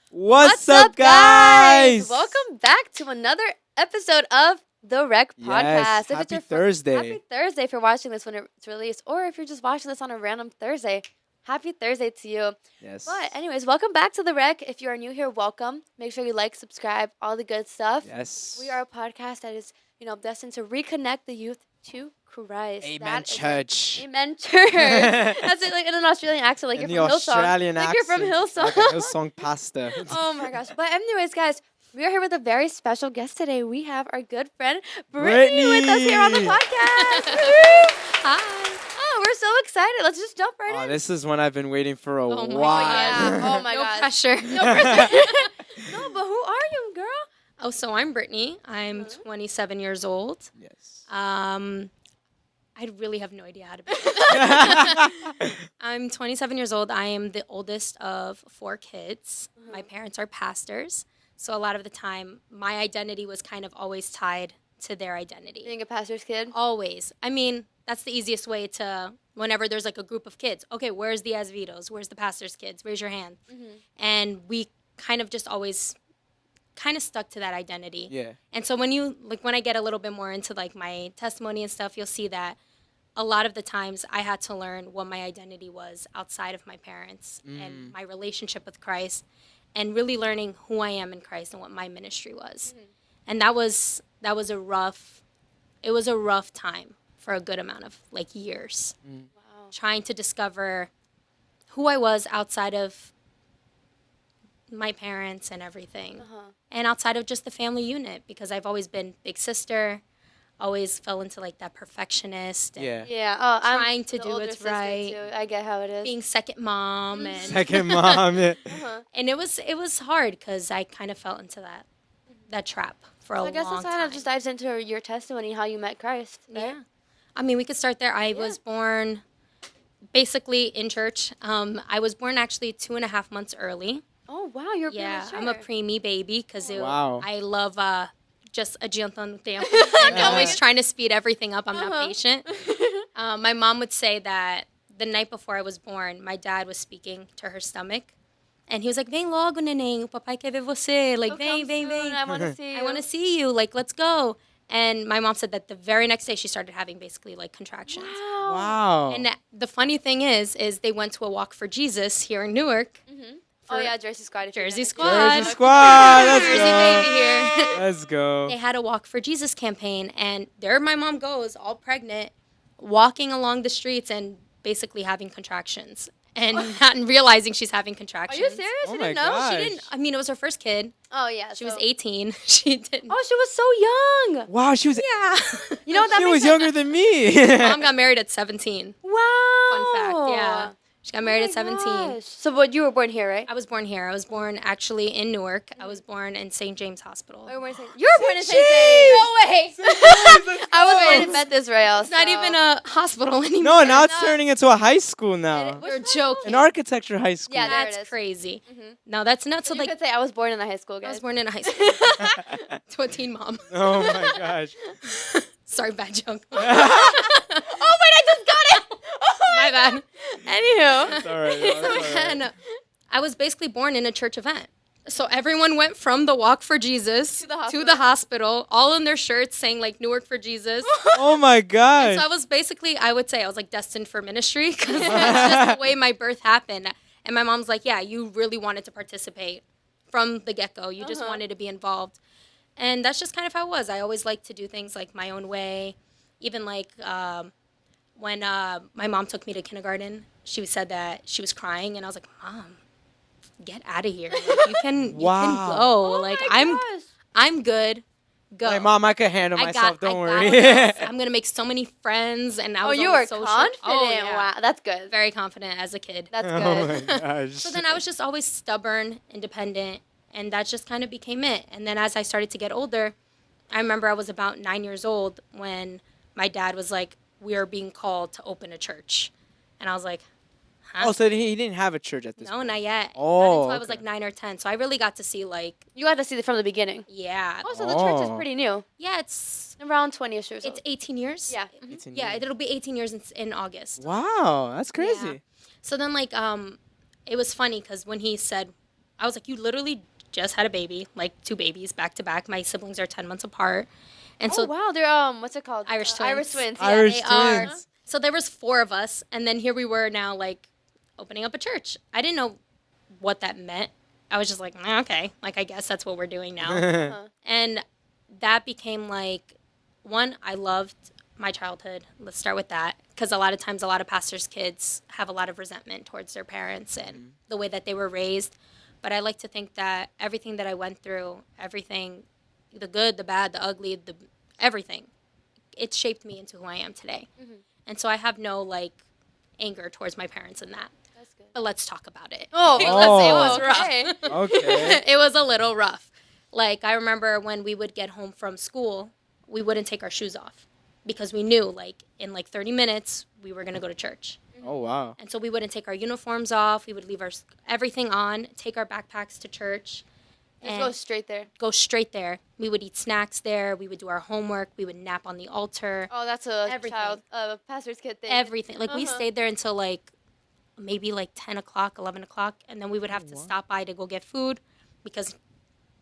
What's up, guys? Welcome back to another episode of The Rec Podcast. Yes, happy Thursday. Happy Thursday if you're watching this when it's released, or if you're just watching this on a random Thursday. Happy Thursday to you. Yes. But anyways, welcome back to The Rec. If you are new here, welcome. Make sure you like, subscribe, all the good stuff. Yes. We are a podcast that is, destined to reconnect the youth to Christ. Amen, That is church. Amen, church. That's it, like in an Australian accent, like In you're the from Hillsong. Australian Like accent. you're from Hillsong. Like a Hillsong pastor. Oh my gosh. But anyways, guys, we are here with a very special guest today. We have our good friend Brittany with us here on the podcast. Hi. Oh, we're so excited. Let's just jump right Oh, in. this is one I've been waiting for a Oh my while. Yeah. Oh my no gosh. pressure. No pressure. No, but who are you, girl? Oh, so I'm Brittany. I'm 27 years old. Yes. I really have no idea how to begin. I'm 27 years old. I am the oldest of 4 kids. My parents are pastors. So a lot of the time, my identity was kind of always tied to their identity. Being a pastor's kid. Always. I mean, that's the easiest way to, whenever there's like a group of kids, okay, where's the Azevedos? Where's the pastor's kids? Raise your hand. And we kind of just always kind of stuck to that identity. Yeah. And so when I get a little bit more into like my testimony and stuff, you'll see that a lot of the times I had to learn what my identity was outside of my parents and my relationship with Christ, and really learning who I am in Christ and what my ministry was. And that was a rough time for a good amount of like years. Wow. Trying to discover who I was outside of my parents and everything. And outside of just the family unit, because I've always been big sister, always fell into like that perfectionist and Yeah. Yeah. Oh, I'm Trying to the do older what's sister, right. too. I get how it is. being second mom and Second mom. Yeah. and it was hard because I kind of fell into that trap for a So I long guess this kind time. of just dives into your testimony, how you met Christ. Right? Yeah. I mean, we could start there. I was born basically in church. I was born actually 2.5 months early. Oh wow, you're Yeah, premature. I'm a preemie baby because Wow. I love just adiantando no tempo. I'm always trying to speed everything up. I'm not patient. My mom would say that the night before I was born, my dad was speaking to her stomach. And he was like, vem logo, neném, o papai quer ver você. Like, Oh, vem, come vem, soon, vem. I want to see you. I want to see you. Like, let's go. And my mom said that the very next day she started having basically like contractions. Wow. And the funny thing is they went to a Walk for Jesus here in Newark. Oh yeah, Jersey Squad. if you Jersey know. Squad. Jersey Squad. Let's Jersey go. baby here. Let's go. They had a Walk for Jesus campaign, and there my mom goes, all pregnant, walking along the streets and basically having contractions. And not realizing she's having Are contractions. you serious? Oh You my didn't know? God. She didn't. I mean, it was her first kid. Oh yeah. She was so- 18. She didn't. Oh, she was so young. Wow, she was Yeah. You know what that she means? was younger than me. Mom got married at 17. Wow. Fun fact. Yeah. She got married Oh at 17. my gosh. So, but you were born here, right? I was born here. I was born actually in Newark. I was born in St. James Hospital. Oh, you were born in St. Jeez. No way. I was born in Beth Israel. It's not even a hospital anymore. No, now it's turning into a high school now. You're joking. An architecture high school. Yeah, there it That's is. crazy. No, that's nuts. So So you like, could say I was born in the high school, I guys. was born in a high school to a teen mom. Oh my gosh. Sorry, bad joke. Oh wait, I just got it. My bad. Anywho. It's all right. It's all right. And I was basically born in a church event. So everyone went from the Walk for Jesus To the hospital. all in their shirts saying like Newark for Jesus. Oh my gosh. So I was basically, I would say I was like destined for ministry because that's just the way my birth happened. And my mom's like, yeah, you really wanted to participate from the get-go. You just wanted to be involved. And that's just kind of how it was. I always liked to do things like my own way. Even like when my mom took me to kindergarten, she said that she was crying. And I was like, Mom, get out of here. Like, you can go. Oh Like my I'm gosh. I'm good. Go. Like, Mom, I could handle myself. Don't I worry. got this. I'm gonna make so many friends, and I Oh, was you always were so confident. Oh, yeah. Wow, that's good. Very confident as a kid. That's Oh good. my gosh. So then I was just always stubborn, independent, and that just kind of became it. And then as I started to get older, I remember I was about 9 years old when my dad was like, "We are being called to open a church," and I was like, "Huh? Oh, so he didn't have a church at this No, point. not yet. Oh, Not until I was okay. like 9 or 10. So I really got to see like, You got to see it from the beginning. yeah, Oh, so the church is Oh. pretty new. yeah, it's Around 20-ish or so. it's 18 years. Yeah. It's in Yeah, you. it'll be 18 years in August. Wow, that's crazy. So then, like, it was funny because when he said, I was like, you literally just had a baby, like 2 babies back to back. My siblings are 10 months apart. And Oh so wow, they're what's it called? Irish Irish twins. twins. Yeah, Irish they twins. are. So there was 4 of us, and then here we were now, like, opening up a church. I didn't know what that meant. I was just like, okay, like, I guess that's what we're doing now. And that became, like, one, I loved my childhood. Let's start with that. Because a lot of times, a lot of pastors' kids have a lot of resentment towards their parents and the way that they were raised. But I like to think that everything that I went through, everything, the good, the bad, the ugly, everything, it shaped me into who I am today. And so I have no, like, anger towards my parents in that. That's good. But let's talk about it. Oh, Oh. It was rough. okay. Okay. It was a little rough. Like, I remember when we would get home from school, we wouldn't take our shoes off because we knew, like, in, like, 30 minutes, we were going to go to church. Oh, wow. And so we wouldn't take our uniforms off. We would leave our everything on, take our backpacks to church, Just and go straight there. go straight there. We would eat snacks there. We would do our homework. We would nap on the altar. Oh, that's a Everything. pastor's kid thing. Everything. Like, we Uh-huh. stayed there until, like, maybe, like, 10 o'clock, 11 o'clock. And then we would have to stop by to go get food because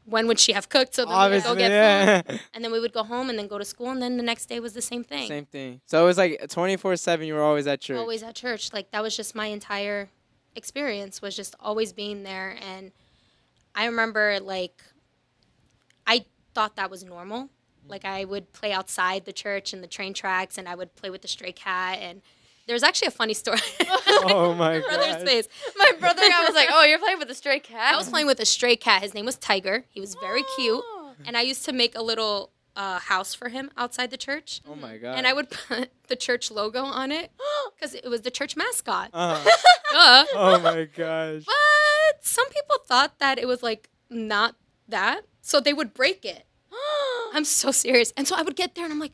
when would she have cooked? So then we would Obviously, go get yeah. food. And then we would go home and then go to school. And then the next day was the same thing. Same thing. So it was like 24/7. You were always at church. Always at church. Like, that was just my entire experience, was just always being there. And I remember, like, I thought that was normal. Like, I would play outside the church and the train tracks, and I would play with the stray cat. And there's actually a funny story. Oh my Brother's god. face. My brother guy was like, "Oh, you're playing with a stray cat." I was playing with a stray cat. His name was Tiger. He was very cute. Oh. And I used to make a little house for him outside the church. Oh my god. And I would put the church logo on it because it was the church mascot. Uh-huh. Duh. Oh my gosh. But some people thought that it was, like, not that. So they would break it. I'm so serious. And so I would get there and I'm like,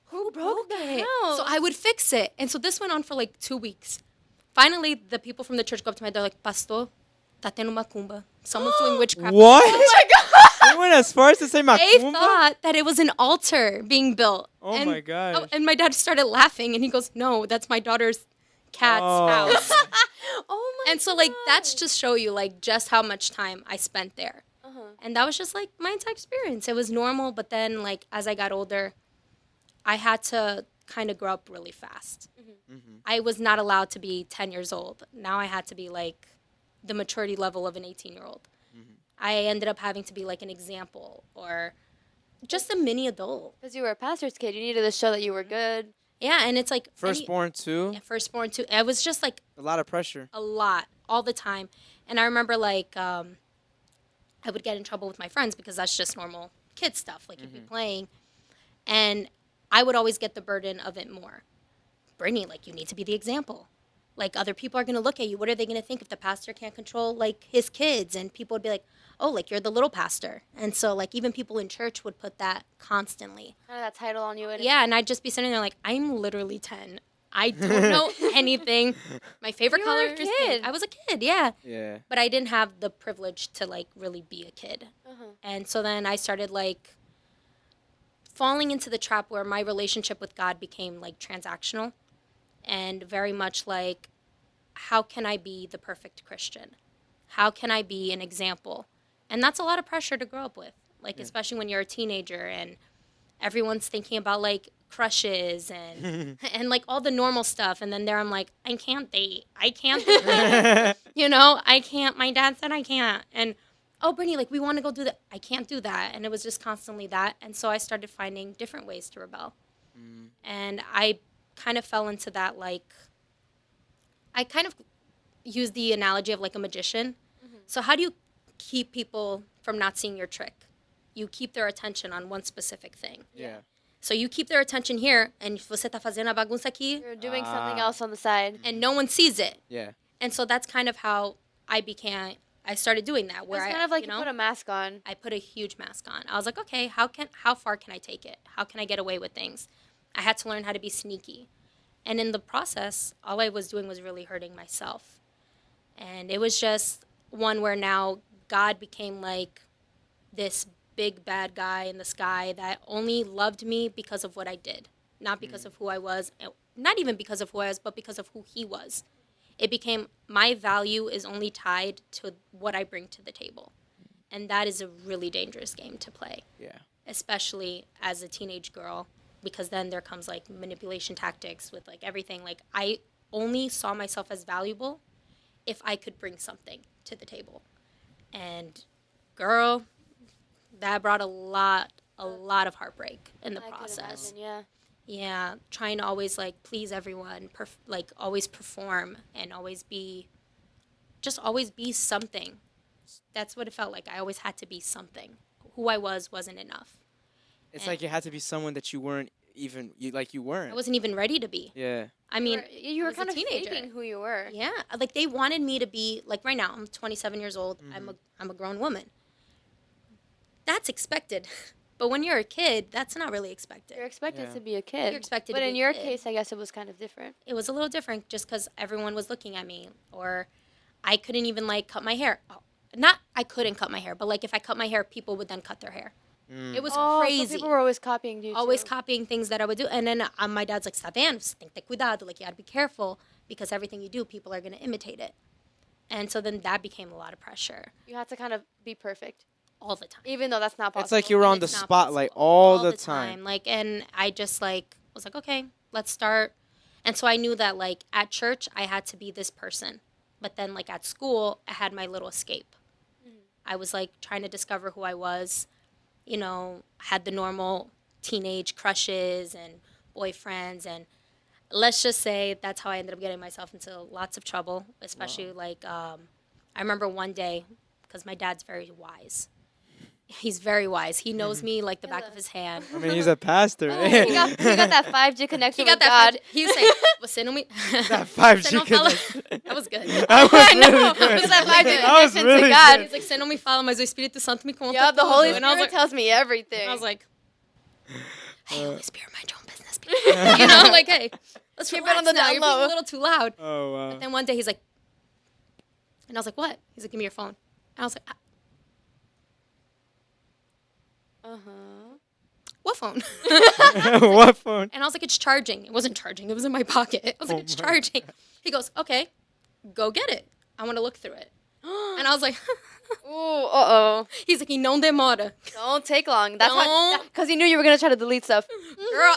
who broke the it? house? So I would fix it. And so this went on for like 2 weeks. Finally, the people from the church go up to me. They're like, Pastor, tá tendo macumba. Someone's doing witchcraft. What? Oh my god! You went as far as to say They macumba? thought that it was an altar being built. Oh and, my gosh. and my dad started laughing and he goes, no, that's my daughter's cat's Oh. house. Oh my. And so, like, that's just show you, like, just how much time I spent there. Uh-huh. And that was just, like, my entire experience. It was normal, but then, like, as I got older, I had to kind of grow up really fast. I was not allowed to be 10 years old. Now I had to be, like, the maturity level of an 18-year-old. I ended up having to be, like, an example or just a mini adult. Because you were a pastor's kid, you needed to show that you were good. Yeah, and it's, like... Firstborn too. Firstborn, too. It was just, like, A lot of pressure. a lot all the time. And I remember, like, I would get in trouble with my friends because that's just normal kid stuff. Like, you'd be playing. And I would always get the burden of it more. Brittany, like, you need to be the example. Like, other people are going to look at you. What are they going to think if the pastor can't control, like, his kids? And people would be like, oh, like, you're the little pastor. And so, like, even people in church would put that constantly. Kind of that title on you. And Yeah, and I'd just be sitting there like, I'm literally 10. I don't know anything. My favorite You color were a is kid. pink. I was a kid, yeah. Yeah. But I didn't have the privilege to, like, really be a kid. Uh-huh. And so then I started, like, falling into the trap where my relationship with God became, like, transactional and very much like, how can I be the perfect Christian? How can I be an example? And that's a lot of pressure to grow up with, like, especially when you're a teenager and everyone's thinking about, like, crushes and and like all the normal stuff. And then there I'm like, I can't date. I can't do that. You know, I can't. My dad said I can't. And oh, Brittany, like, we want to go do that. I can't do that. And it was just constantly that. And so I started finding different ways to rebel. And I kind of fell into that, like, I kind of use the analogy of, like, a magician. So how do you keep people from not seeing your trick? You keep their attention on one specific thing. Yeah. So you keep their attention here, and você tá fazendo a bagunça aqui, You're doing something Ah. else on the side. and no one sees it. Yeah. And so that's kind of how I started doing that. Where It's kind of like you you know, put a mask on. I put a huge mask on. I was like, okay, how far can I take it? How can I get away with things? I had to learn how to be sneaky. And in the process, all I was doing was really hurting myself. And it was just one where now God became like this big bad guy in the sky that only loved me because of what I did, not because of who I was, not even because of who I was, but because of who he was. it became my value is only tied to what I bring to the table. And that is a really dangerous game to play. Yeah. Especially as a teenage girl, because then there comes like manipulation tactics with like everything. Like I only saw myself as valuable if I could bring something to the table. And girl, that brought a lot of heartbreak in the I could process. imagine, yeah. Yeah, trying to always like please everyone, like always perform and always be something. That's what it felt like. I always had to be something. Who I wasn't enough. It's And like you had to be someone that you weren't even, you weren't. I wasn't even ready to be. Yeah. I mean, You I were was a kind of teenager. faking who you were. Yeah, like they wanted me to be like right now. I'm 27 years old. I'm a grown woman. That's expected, but when you're a kid, that's not really expected. You're expected Yeah. to be a kid. You're expected but to be in a your kid. case, I guess it was kind of different. It was a little different just because everyone was looking at me, or I couldn't even like cut my hair. Not I couldn't cut my hair, but like if I cut my hair, people would then cut their hair. It was crazy. So people were always copying you. Always too. copying things that I would do. And then my dad's like, "Está bien, ten cuidado, like you gotta be careful because everything you do, people are gonna imitate it." And so then that became a lot of pressure You had to kind of be perfect, all the time. even though that's not possible. It's like you were on the It's not spotlight possible. all the time. Like, and I just like was like, okay, let's start. And so I knew that like at church I had to be this person, but then like at school I had my little escape. I was like trying to discover who I was. You know, had the normal teenage crushes and boyfriends, and let's just say that's how I ended up getting myself into lots of trouble. Especially like I remember one day because my dad's very wise. He's very wise. He knows me like the back of his hand. I mean, he's a pastor. he got that 5G connection He got with that. God. He was like, "Você não me." That 5G Você não fala- connection. That was good. That was I know. really good. It was that 5G That was connection really to God. good. He's like, "Você não me fala, mas o Espírito Santo me conta Yeah, the tudo." Holy And I was Spirit like, tells me everything. I was like, "Hey, Holy Spirit, mind your own business." People. You know, like, hey, let's Keep it relax on the now. down You're being low. a little too loud. Oh, wow. Then one day he's like, and I was like, "What?" He's like, "Give me your phone." And I was like, "What phone?" What phone? And I was like, "It's charging." It wasn't charging. It was in my pocket. I was like, Oh "It's my charging." He goes, "Okay, go get it. I want to look through it." And I was like, Ooh, uh-oh. he's like, "Y no demora." Don't take long. That's Don't. because he knew you were going to try to delete stuff. Girl,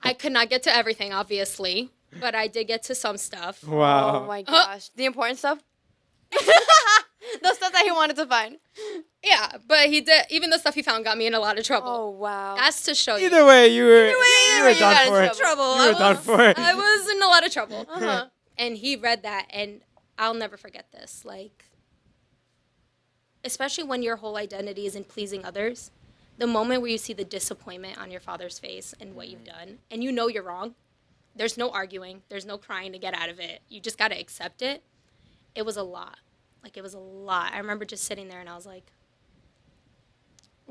I could not get to everything, obviously, but I did get to some stuff. Wow. Oh my gosh. The important stuff? The stuff that he wanted to find. Yeah, but he did. Even the stuff he found got me in a lot of trouble. Oh, wow. That's to show you. Either way, you were you done got in for it. trouble. You were done for it. I was in a lot of trouble. Uh-huh. And he read that, and I'll never forget this. Like, especially when your whole identity is in pleasing others, the moment where you see the disappointment on your father's face and what you've done, and you know you're wrong, there's no arguing, there's no crying to get out of it. You just got to accept it. It was a lot. Like, it was a lot. I remember just sitting there, and I was like,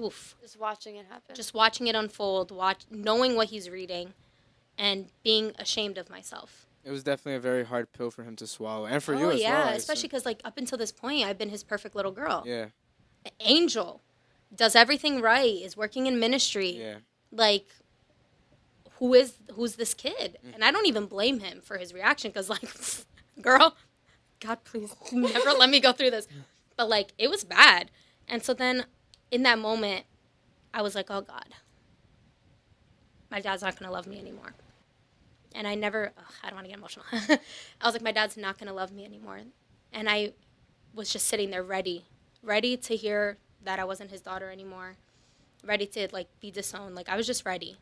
oof. Just watching it happen. Just watching it unfold, knowing what he's reading, and being ashamed of myself. It was definitely a very hard pill for him to swallow, and for you Oh as yeah, well. I especially assume. because like up until this point, I've been his perfect little girl. Yeah, Angel, does everything right, is working in ministry. yeah. Like, who's this kid? And I don't even blame him for his reaction because like, girl, God please never let me go through this. But like, it was bad. And so then, in that moment, I was like, oh God, my dad's not gonna love me anymore. And I never, I don't want to get emotional. I was like, my dad's not going to love me anymore. And I was just sitting there ready to hear that I wasn't his daughter anymore, ready to, like, be disowned. Like, I was just ready.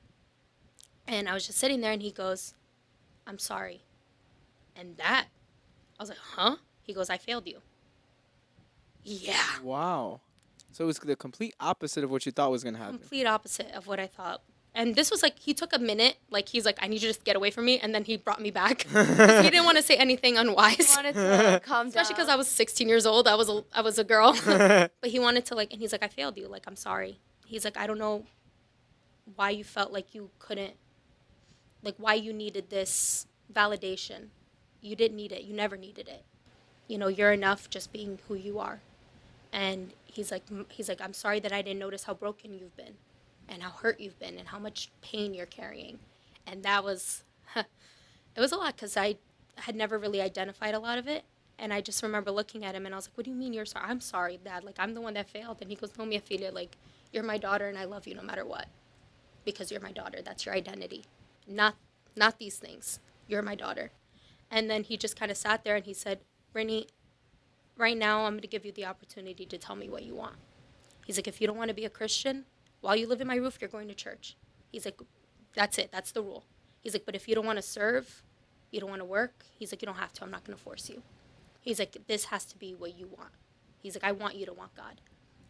And I was just sitting there, and he goes, I'm sorry. And that, I was like, huh? He goes, I failed you. Yeah. Wow. So it was the complete opposite of what you thought was gonna happen. Complete opposite of what I thought. And this was like, he took a minute, like he's like, I need you to just get away from me. And then he brought me back. 'Cause he didn't want to say anything unwise. wanted to calm down. Especially because I was 16 years old. I was a girl. But he wanted to like, and he's like, I failed you. Like, I'm sorry. He's like, I don't know why you felt like you couldn't, like why you needed this validation. You didn't need it. You never needed it. You know, you're enough just being who you are. And he's like, I'm sorry that I didn't notice how broken you've been and how hurt you've been and how much pain you're carrying. And that was, it was a lot because I had never really identified a lot of it. And I just remember looking at him and I was like, what do you mean you're sorry? I'm sorry, Dad. Like, I'm the one that failed. And he goes, no, Mia Filia, like, you're my daughter and I love you no matter what. Because you're my daughter. That's your identity. Not these things. You're my daughter. And then he just kind of sat there and he said, Brittany, right now I'm going to give you the opportunity to tell me what you want. He's like, if you don't want to be a Christian, while you live in my roof, you're going to church. He's like, that's it. That's the rule. He's like, but if you don't want to serve, you don't want to work, he's like, you don't have to. I'm not going to force you. He's like, this has to be what you want. He's like, I want you to want God.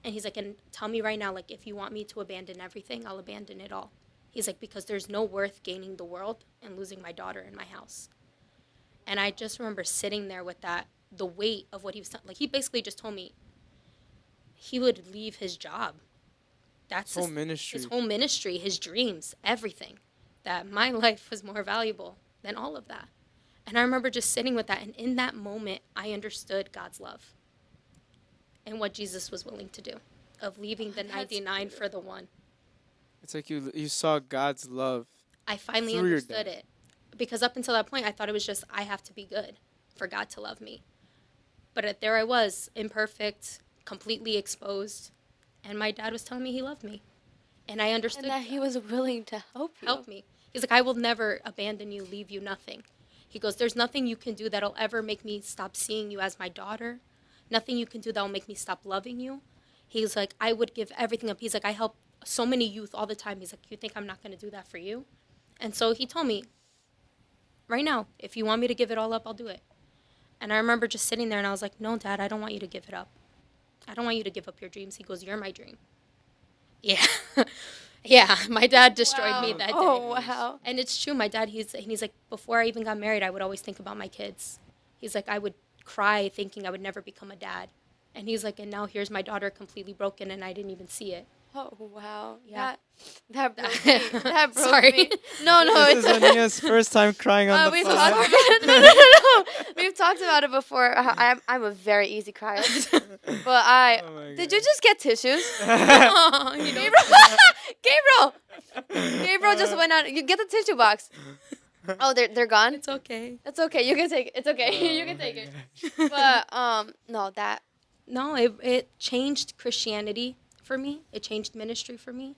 And he's like, and tell me right now, like, if you want me to abandon everything, I'll abandon it all. He's like, because there's no worth gaining the world and losing my daughter in my house. And I just remember sitting there with that, the weight of what he was, like, he basically just told me he would leave his job. That's Whole ministry. his whole ministry, his dreams, everything. That my life was more valuable than all of that. And I remember just sitting with that. And in that moment, I understood God's love and what Jesus was willing to do, of leaving the 99 for the one. It's like you saw God's love. I finally Through your understood dad. it. Because up until that point, I thought it was just, I have to be good for God to love me. But there I was, imperfect, completely exposed. And my dad was telling me he loved me. And I understood And that he was willing to help you. help me. He's like, I will never abandon you, leave you, nothing. He goes, there's nothing you can do that'll ever make me stop seeing you as my daughter. Nothing you can do that'll make me stop loving you. He's like, I would give everything up. He's like, I help so many youth all the time. He's like, you think I'm not going to do that for you? And so he told me, right now, if you want me to give it all up, I'll do it. And I remember just sitting there and I was like, no, Dad, I don't want you to give it up. I don't want you to give up your dreams. He goes, you're my dream. Yeah. Yeah, my dad destroyed me that day. Oh, wow. And it's true. My dad, he's like, before I even got married, I would always think about my kids. He's like, I would cry thinking I would never become a dad. And he's like, and now here's my daughter completely broken and I didn't even see it. Oh, wow. Yeah. That broke me. That broke Sorry. me. No, This it's is Ania's first time crying on the we've phone. talked no. We've talked about it before. I'm a very easy crier. But Oh my did God. you just get tissues? Oh, you know, Gabriel just went out. You get the tissue box. Oh, they're gone. it's okay. It's okay. You can take it. It's okay. You can take it. But no, that No, it changed Christianity for me. It changed ministry for me.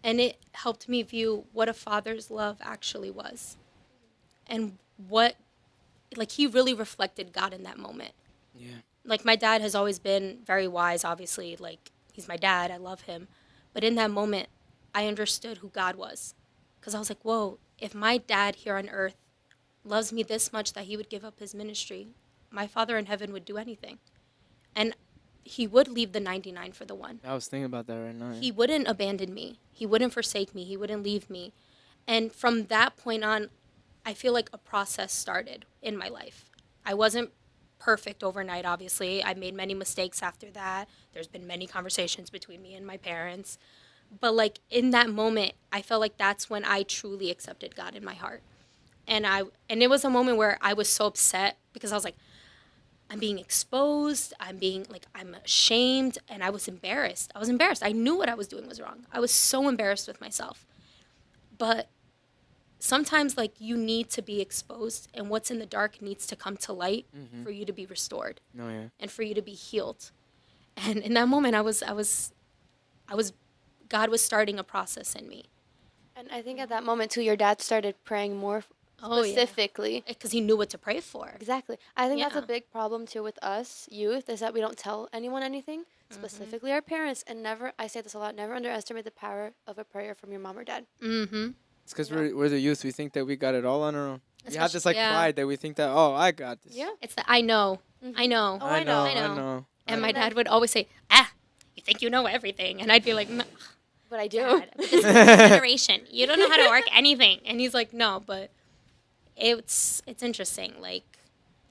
And it helped me view what a father's love actually was. And what, like, he really reflected God in that moment. Yeah. Like, my dad has always been very wise, obviously. Like, he's my dad. I love him. But in that moment, I understood who God was. Because I was like, whoa, if my dad here on earth loves me this much that he would give up his ministry, my Father in heaven would do anything. And he would leave the 99 for the one. I was thinking about that right now. He wouldn't abandon me. He wouldn't forsake me. He wouldn't leave me. And from that point on, I feel like a process started in my life. I wasn't perfect overnight, obviously. I made many mistakes after that. There's been many conversations between me and my parents. But, like, in that moment, I felt like that's when I truly accepted God in my heart. And it was a moment where I was so upset because I was like, I'm being exposed. I'm ashamed. And I was embarrassed. I knew what I was doing was wrong. I was so embarrassed with myself. But sometimes, like, you need to be exposed. And what's in the dark needs to come to light for you to be restored. No, yeah. And for you to be healed. And in that moment, God was starting a process in me. and I think at that moment too, your dad started praying more specifically. Because he knew what to pray for. Exactly. I think that's a Yeah. big problem too with us youth is that we don't tell anyone anything, specifically our parents, and never. I say this a lot. Never underestimate the power of a prayer from your mom or dad. Mm-hmm. It's because we're the youth. We think that we got it all on our own. We have this Especially- like yeah. pride that we think that, oh, I got this. Yeah. It's the I know. I know. Oh, I know. I know. And my And then- dad would always say, you think you know everything. And I'd be like, no, But I do. Dad, but this is a generation. You don't know how to work anything. And he's like, no, but it's interesting. Like,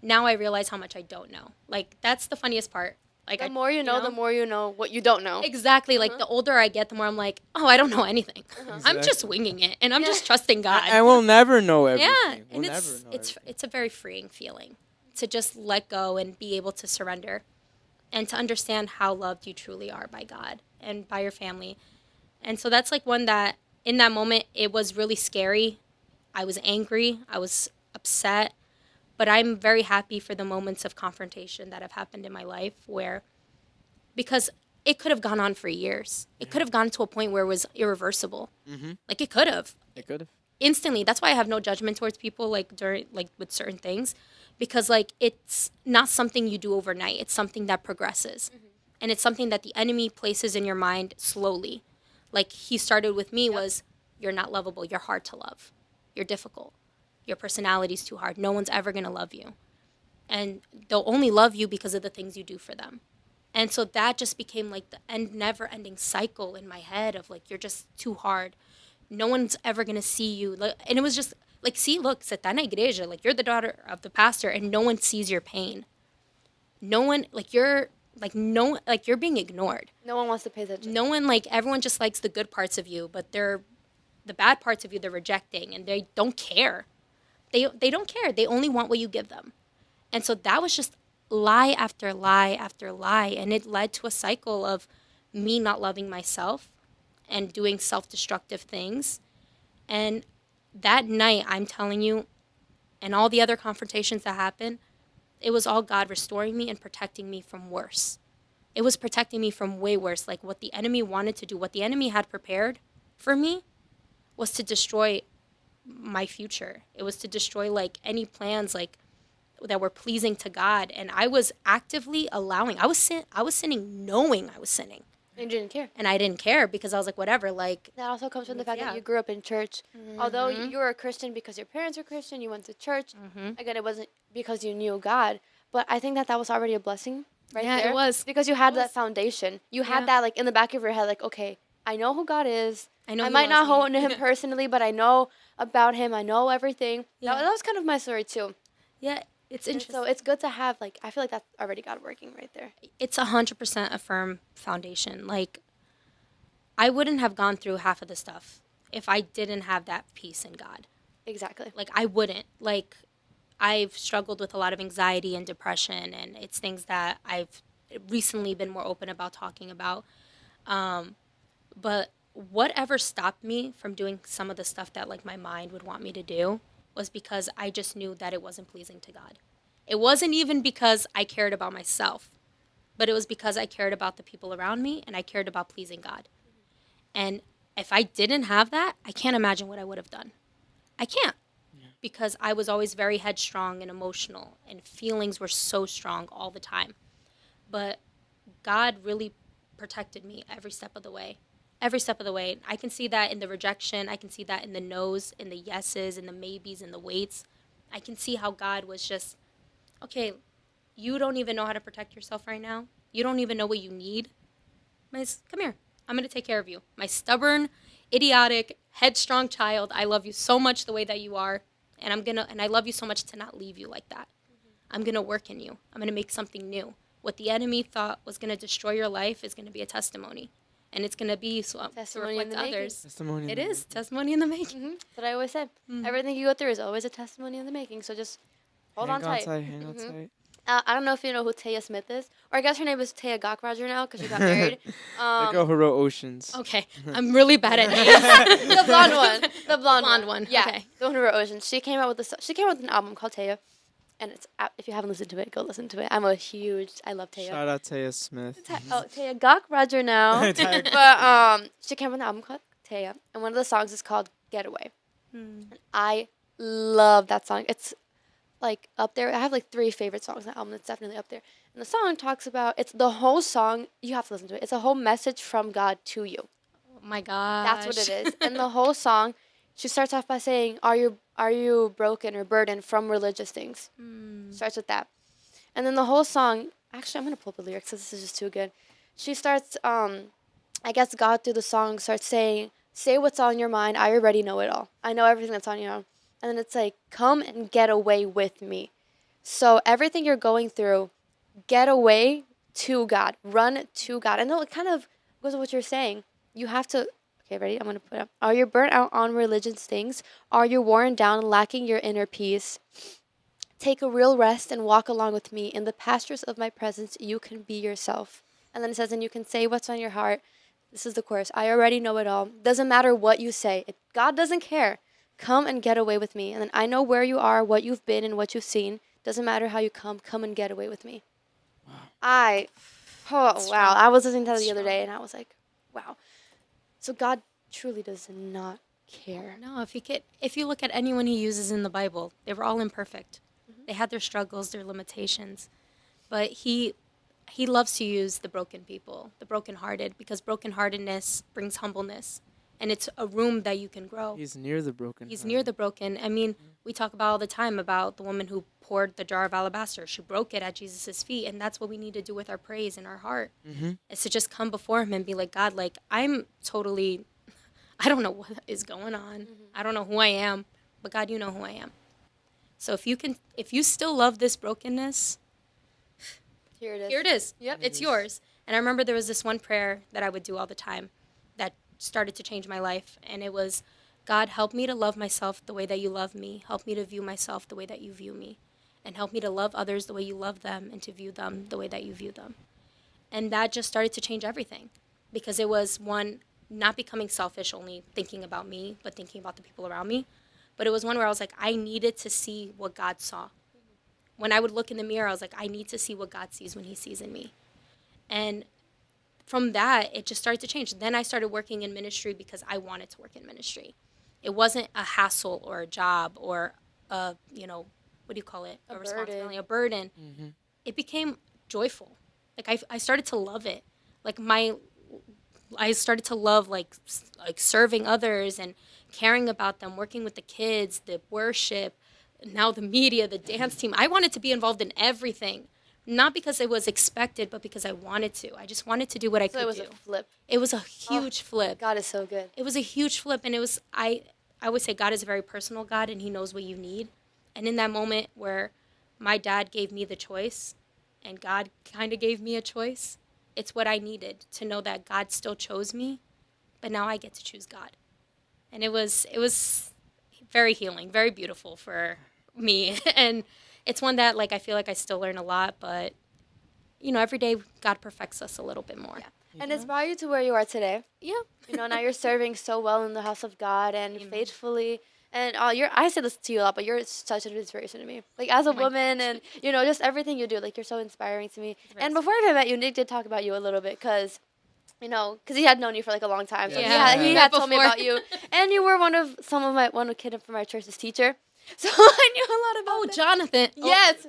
now I realize how much I don't know. Like, that's the funniest part. Like, The more you know, the more you know what you don't know. Exactly. Like, the older I get, the more I'm like, oh, I don't know anything. I'm just Exactly. winging it. And I'm just trusting God. I will never know everything. Yeah, We'll and never it's know it's everything. it's a very freeing feeling to just let go and be able to surrender, and to understand how loved you truly are by God and by your family. And so that's like one that in that moment it was really scary. I was angry. I was upset, But I'm very happy for the moments of confrontation that have happened in my life because it could have gone on for years. It could have gone to a point where it was irreversible. Like it could have. It could have. Instantly. That's why I have no judgment towards people with certain things, because it's not something you do overnight. It's something that progresses. And it's something that the enemy places in your mind slowly. Like he started with me was, you're not lovable. You're hard to love. You're difficult. Your personality's too hard. No one's ever going to love you. And they'll only love you because of the things you do for them. And so that just became like the never-ending cycle in my head of like, you're just too hard. No one's ever going to see you. And it was just like, see, look, se está en la iglesia. Like, you're the daughter of the pastor and no one sees your pain. No one, you're being ignored. No one wants to pay attention. No one, everyone just likes the good parts of you, but the bad parts of you they're rejecting, and they don't care. They don't care. They only want what you give them. And so that was just lie after lie after lie, and it led to a cycle of me not loving myself and doing self-destructive things. And that night, I'm telling you, and all the other confrontations that happened, it was all God restoring me and protecting me from worse. It was protecting me from way worse. Like what the enemy wanted to do, what the enemy had prepared for me was to destroy my future. It was to destroy any plans that were pleasing to God. And I was actively allowing, I was sinning knowing I was sinning. And you didn't care. And I didn't care because I was like, whatever, That also comes from the fact that you grew up in church. Although you were a Christian because your parents were Christian, you went to church. Again, it wasn't because you knew God. But I think that was already a blessing right there. Yeah, it was. Because you had that foundation. You had that in the back of your head, okay, I know who God is. I might not know him personally, but I know about him. I know everything. Yeah. That was kind of my story too. Yeah, it's interesting. So it's good to have, I feel like that's already God working right there. It's 100% a firm foundation. I wouldn't have gone through half of the stuff if I didn't have that peace in God. Exactly. I wouldn't. I've struggled with a lot of anxiety and depression, and it's things that I've recently been more open about talking about. But whatever stopped me from doing some of the stuff that my mind would want me to do was because I just knew that it wasn't pleasing to God. It wasn't even because I cared about myself, but it was because I cared about the people around me and I cared about pleasing God. And if I didn't have that, I can't imagine what I would have done. I can't. Because I was always very headstrong and emotional, and feelings were so strong all the time. But God really protected me every step of the way. Every step of the way. I can see that in the rejection. I can see that in the no's, in the yeses, in the maybes, in the waits. I can see how God was just, okay, you don't even know how to protect yourself right now. You don't even know what you need. Come here. I'm going to take care of you. My stubborn, idiotic, headstrong child, I love you so much the way that you are. And I love you so much to not leave you like that. I'm going to work in you. I'm going to make something new. What the enemy thought was going to destroy your life is going to be a testimony. And it's going to be to reflect to others. Testimony. It is. Testimony in the making. That's what I always say. Everything you go through is always a testimony in the making. So just hold on tight. Hang on tight. I don't know if you know who Taya Smith is. Or I guess her name is Taya Gokroger now because she got married. The girl who wrote Oceans. Okay. I'm really bad at names. The blonde one. The blonde one. Yeah. Okay. The one who wrote Oceans. She came out with an album called Taya. And it's if you haven't listened to it, go listen to it. I love Taya. Shout out Taya Smith. Taya Gokroger now. But she came out with an album called Taya. And one of the songs is called Getaway. And I love that song. It's up there. I have 3 favorite songs on the album. It's definitely up there. And the song talks about, it's the whole song, you have to listen to it. It's a whole message from God to you. Oh my gosh. That's what it is. And the whole song, she starts off by saying, are you broken or burdened from religious things? Starts with that. And then the whole song, actually I'm going to pull up the lyrics because this is just too good. She starts, I guess God through the song starts saying, say what's on your mind. I already know it all. I know everything that's on your mind. And then it's come and get away with me. So everything you're going through, get away to God. Run to God. I know it kind of goes with what you're saying. You have to, okay, ready? I'm going to put up. Are you burnt out on religious things? Are you worn down, lacking your inner peace? Take a real rest and walk along with me. In the pastures of my presence, you can be yourself. And then it says, and you can say what's on your heart. This is the chorus. I already know it all. Doesn't matter what you say. God doesn't care. come and get away with me. And then I know where you are, what you've been, and what you've seen. Doesn't matter how you come and get away with me. I was listening to that the other day, and I was like, wow. So God truly does not care. No, if you look at anyone he uses in the Bible, they were all imperfect. They had their struggles, their limitations, but he loves to use the broken people, the brokenhearted, because brokenheartedness brings humbleness, and it's a room that you can grow. He's near the broken. He's near the broken. I mean, we talk about all the time about the woman who poured the jar of alabaster. She broke it at Jesus' feet, and that's what we need to do with our praise in our heart. Is to just come before him and be like, God, like, I don't know what is going on. I don't know who I am, but God, you know who I am. So if you still love this brokenness, Here it is. here it is. Yep. It's yours. And I remember there was this one prayer that I would do all the time that started to change my life. And it was, God, help me to love myself the way that you love me. Help me to view myself the way that you view me. And help me to love others the way you love them and to view them the way that you view them. And that just started to change everything. Because it was, one, not becoming selfish, only thinking about me, but thinking about the people around me. But it was one where I was like, I needed to see what God saw. When I would look in the mirror, I was like, I need to see what God sees when he sees in me. And from that, it just started to change. Then I started working in ministry because I wanted to work in ministry. It wasn't a hassle or a job or a, what do you call it? A responsibility, a burden. It became joyful. Like I started to love it. Like I started to love like serving others and caring about them, working with the kids, the worship, now the media, the dance team. I wanted to be involved in everything, not because it was expected, but because I wanted to. I just wanted to do what I could do. So it was a flip. It was a huge flip. God is so good. It was a huge flip, and it was I would say God is a very personal God, and he knows what you need. And in that moment where my dad gave me the choice, and God kind of gave me a choice, it's what I needed to know that God still chose me, but now I get to choose God. And it was very healing, very beautiful for me. And it's one that, like, I feel like I still learn a lot, but, every day God perfects us a little bit more. Yeah. And it's brought you to where you are today. Yeah. Now you're serving so well in the house of God and faithfully. And I say this to you a lot, but you're such an inspiration to me. Like, as a woman and, just everything you do, like, you're so inspiring to me. And before I met you, Nick did talk about you a little bit because, because he had known you for, like, a long time. So he had told me about you. And you were one kid from my church's teacher. So I knew a lot about that. Jonathan. Yes.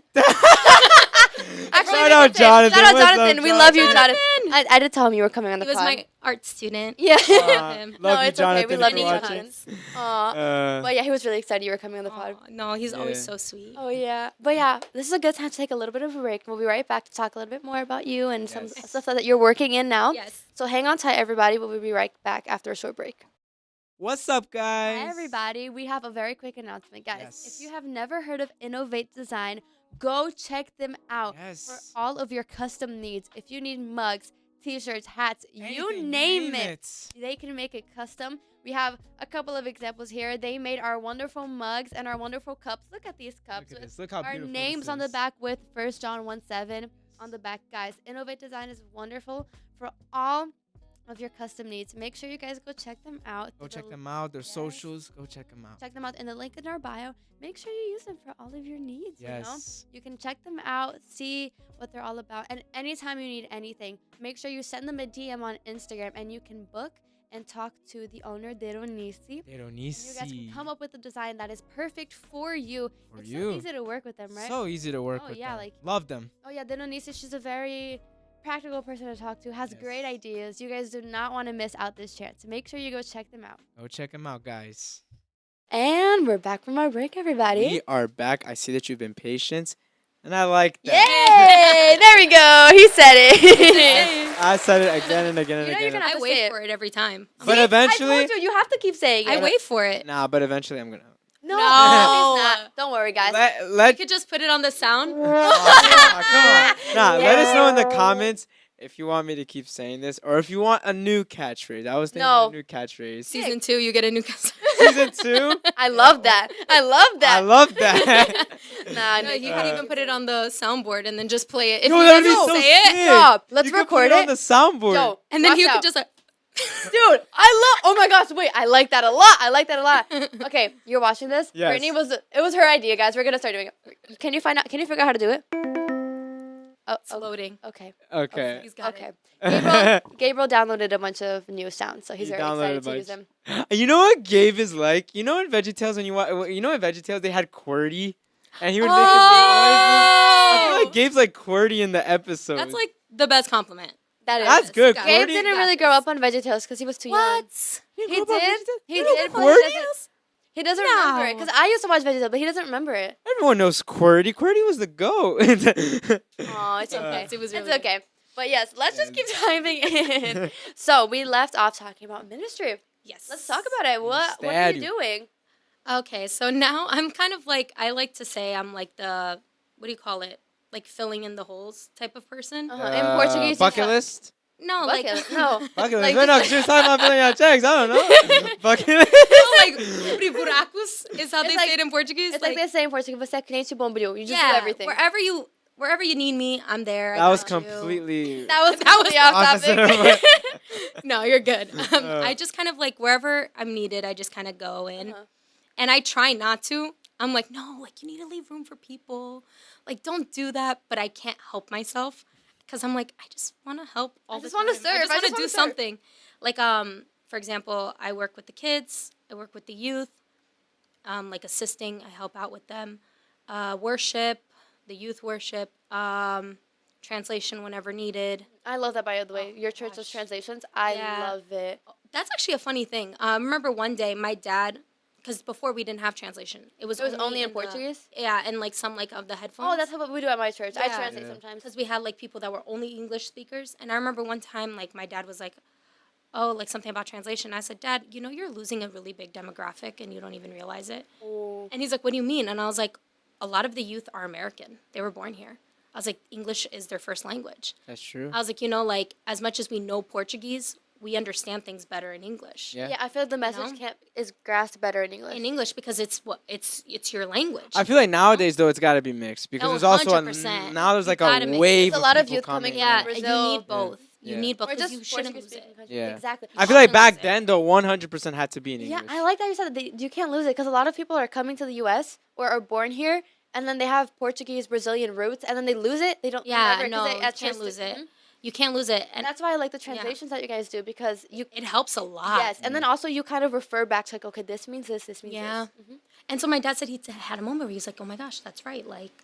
Actually, Shout out Jonathan. Shout out What's up, Jonathan. We love you, Jonathan. Jonathan. I did tell him you were coming on the He was pod. my art student. Yeah. Love No, you, it's okay. We Jonathan, love if you, you're watching. Jonathan. Aw. But yeah, he was really excited you were coming on the pod. No, he's always Yeah. so sweet. Oh, yeah. But yeah, this is a good time to take a little bit of a break. We'll be right back to talk a little bit more about you and some Yes. stuff that you're working in now. Yes. So hang on tight, everybody. We'll be right back after a short break. What's up, guys? Hi, everybody. We have a very quick announcement. Guys, Yes. if you have never heard of Innovate Design, go check them out Yes. for all of your custom needs. If you need mugs, t-shirts, hats, you Anything, name it. They can make it custom. We have a couple of examples here. They made our wonderful mugs and our wonderful cups. Look at these cups. Look at with this. Look how our beautiful names this on the is. back with 1 John 1:7 on the back. Guys, Innovate Design is wonderful for all of your custom needs. Make sure you guys go check them out. Go through check the- them out. Their Yes. socials. Go check them out. Check them out in the link in our bio. Make sure you use them for all of your needs. Yes. You can check them out, see what they're all about. And anytime you need anything, make sure you send them a DM on Instagram and you can book and talk to the owner, Deronisi. They don't need You guys can come up with a design that is perfect for you. For It's you. so easy to work with them, right? So easy to work Oh, with yeah, them. like- Love them. Oh yeah, Deronisi, she's a very practical person to talk to, has Yes. great ideas. You guys do not want to miss out this chance. Make sure you go check them out. Go check them out, guys. And we're back from our break, everybody. We are back. I see that you've been patient, and I like that. Yay! There we go. He said it. I said it again and again and You know you're again. gonna have I to wait say it. for it every time. But eventually, I told you, you have to keep saying it. I wait for it. nah. But eventually, I'm gonna. No, No. he's not. Don't worry, guys. You Let could just put it on the sound. come on. Nah, let us know in the No. comments if you want me to keep saying this or if you want a new catchphrase. I was thinking No. of a new catchphrase. Season 2, you get a new customer. Season 2. I love that. I love that. I love that. Nah, No, Nick, you could even put it on the soundboard and then just play it. If Yo, you that'd guys be don't so say it, sick. Stop. Let's You could record put it on it. the soundboard. Yo, and then watch you out. could just like, Dude, I love. Oh my gosh, wait, I like that a lot. I like that a lot. Okay, you're watching this. Yes. Brittany it was her idea, guys. We're gonna start doing it. Can you figure out how to do it? Oh, It's loading. okay. Okay. He's got Okay. it. Gabriel downloaded a bunch of new sounds, so he's He very downloaded excited to a use them. You know what Gabe is like? You know in VeggieTales when you know in VeggieTales they had QWERTY, and he would make his noises. I feel like Gabe's like QWERTY in the episode. That's like the best compliment. That is. That's good. Gabe Gabe QWERTY. didn't really grow up on VeggieTales because he was too young. What? You He grew up on did. VeggieTales? He You know did, but QWERTY? he doesn't No. remember it. Because I used to watch VeggieTales, but he doesn't remember it. Everyone knows QWERTY. QWERTY was the goat. Oh, it's okay. It was It's really okay. But yes, let's just keep diving in. So we left off talking about ministry. Yes. Let's talk about it. What are you Steady. doing? Okay, so now I'm kind of like, I like to say I'm like the, what do you call it? Like filling in the holes type of person. In Portuguese, bucket list. No, Bucket like list. No. Bucket Like list. No, just- she was talking about filling out checks. I don't know. Bucket list. like abrir buracos is how It's they like- say it in Portuguese. It's like they say in Portuguese, você é que nem esse bombril. You just do yeah, everything. wherever you need me, I'm there. I That was got you. completely. That was That was off opposite topic. of what- No, you're good. Oh. I just kind of like wherever I'm needed, I just kind of go in, Uh-huh. and I try not to. I'm like, no, like you need to leave room for people. Like, don't do that. But I can't help myself because I'm like, I just want to help all just the wanna time. serve. I just I want just to do wanna serve. something. Like, for example, I work with the kids. I work with the youth. Like assisting, I help out with them. Worship, the youth worship. Translation whenever needed. I love that, by the way. Your church does gosh. translations. I Yeah. love it. That's actually a funny thing. I remember one day my dad, because before we didn't have translation, it was only in the- Portuguese? yeah, and like some like of the headphones. Oh, that's what we do at my church. I Yeah. translate Yeah. sometimes. because we had like people that were only English speakers. And I remember one time like my dad was like, "Oh, like something about translation." I said, "Dad, you know you're losing a really big demographic and you don't even realize it." Oh. And he's like, "What do you mean?" And I was like, "A lot of the youth are American. They were born here." I was like, "English is their first language." That's true. I was like, like as much as we know Portuguese, we understand things better in English. Yeah. Yeah, I feel like the message know? can't is grasped better in English. In English because it's your language. I feel like nowadays though it's got to be mixed because Oh, there's also 100%. now there's You like gotta a mix it. wave There's a lot of people youth coming coming. yeah, Brazil. you need both. You Yeah. need both Or because just you shouldn't lose Portuguese-speaking it. countries. Yeah. Exactly. I feel like Often back lose it. then though 100% had to be in Yeah, English. I like that you said that you can't lose it because a lot of people are coming to the U.S. or are born here and then they have Portuguese, Brazilian roots and then they lose it. They don't. Yeah, never, 'cause no, they you at can't first- lose it. Mhm. You can't lose it, And and that's why I like the translations that you guys do because you. it helps a lot. Yes, and then also you kind of refer back to like, okay, this means this means Yeah. this. Mhm. And so my dad said he had a moment where he's like, "Oh my gosh, that's right. Like,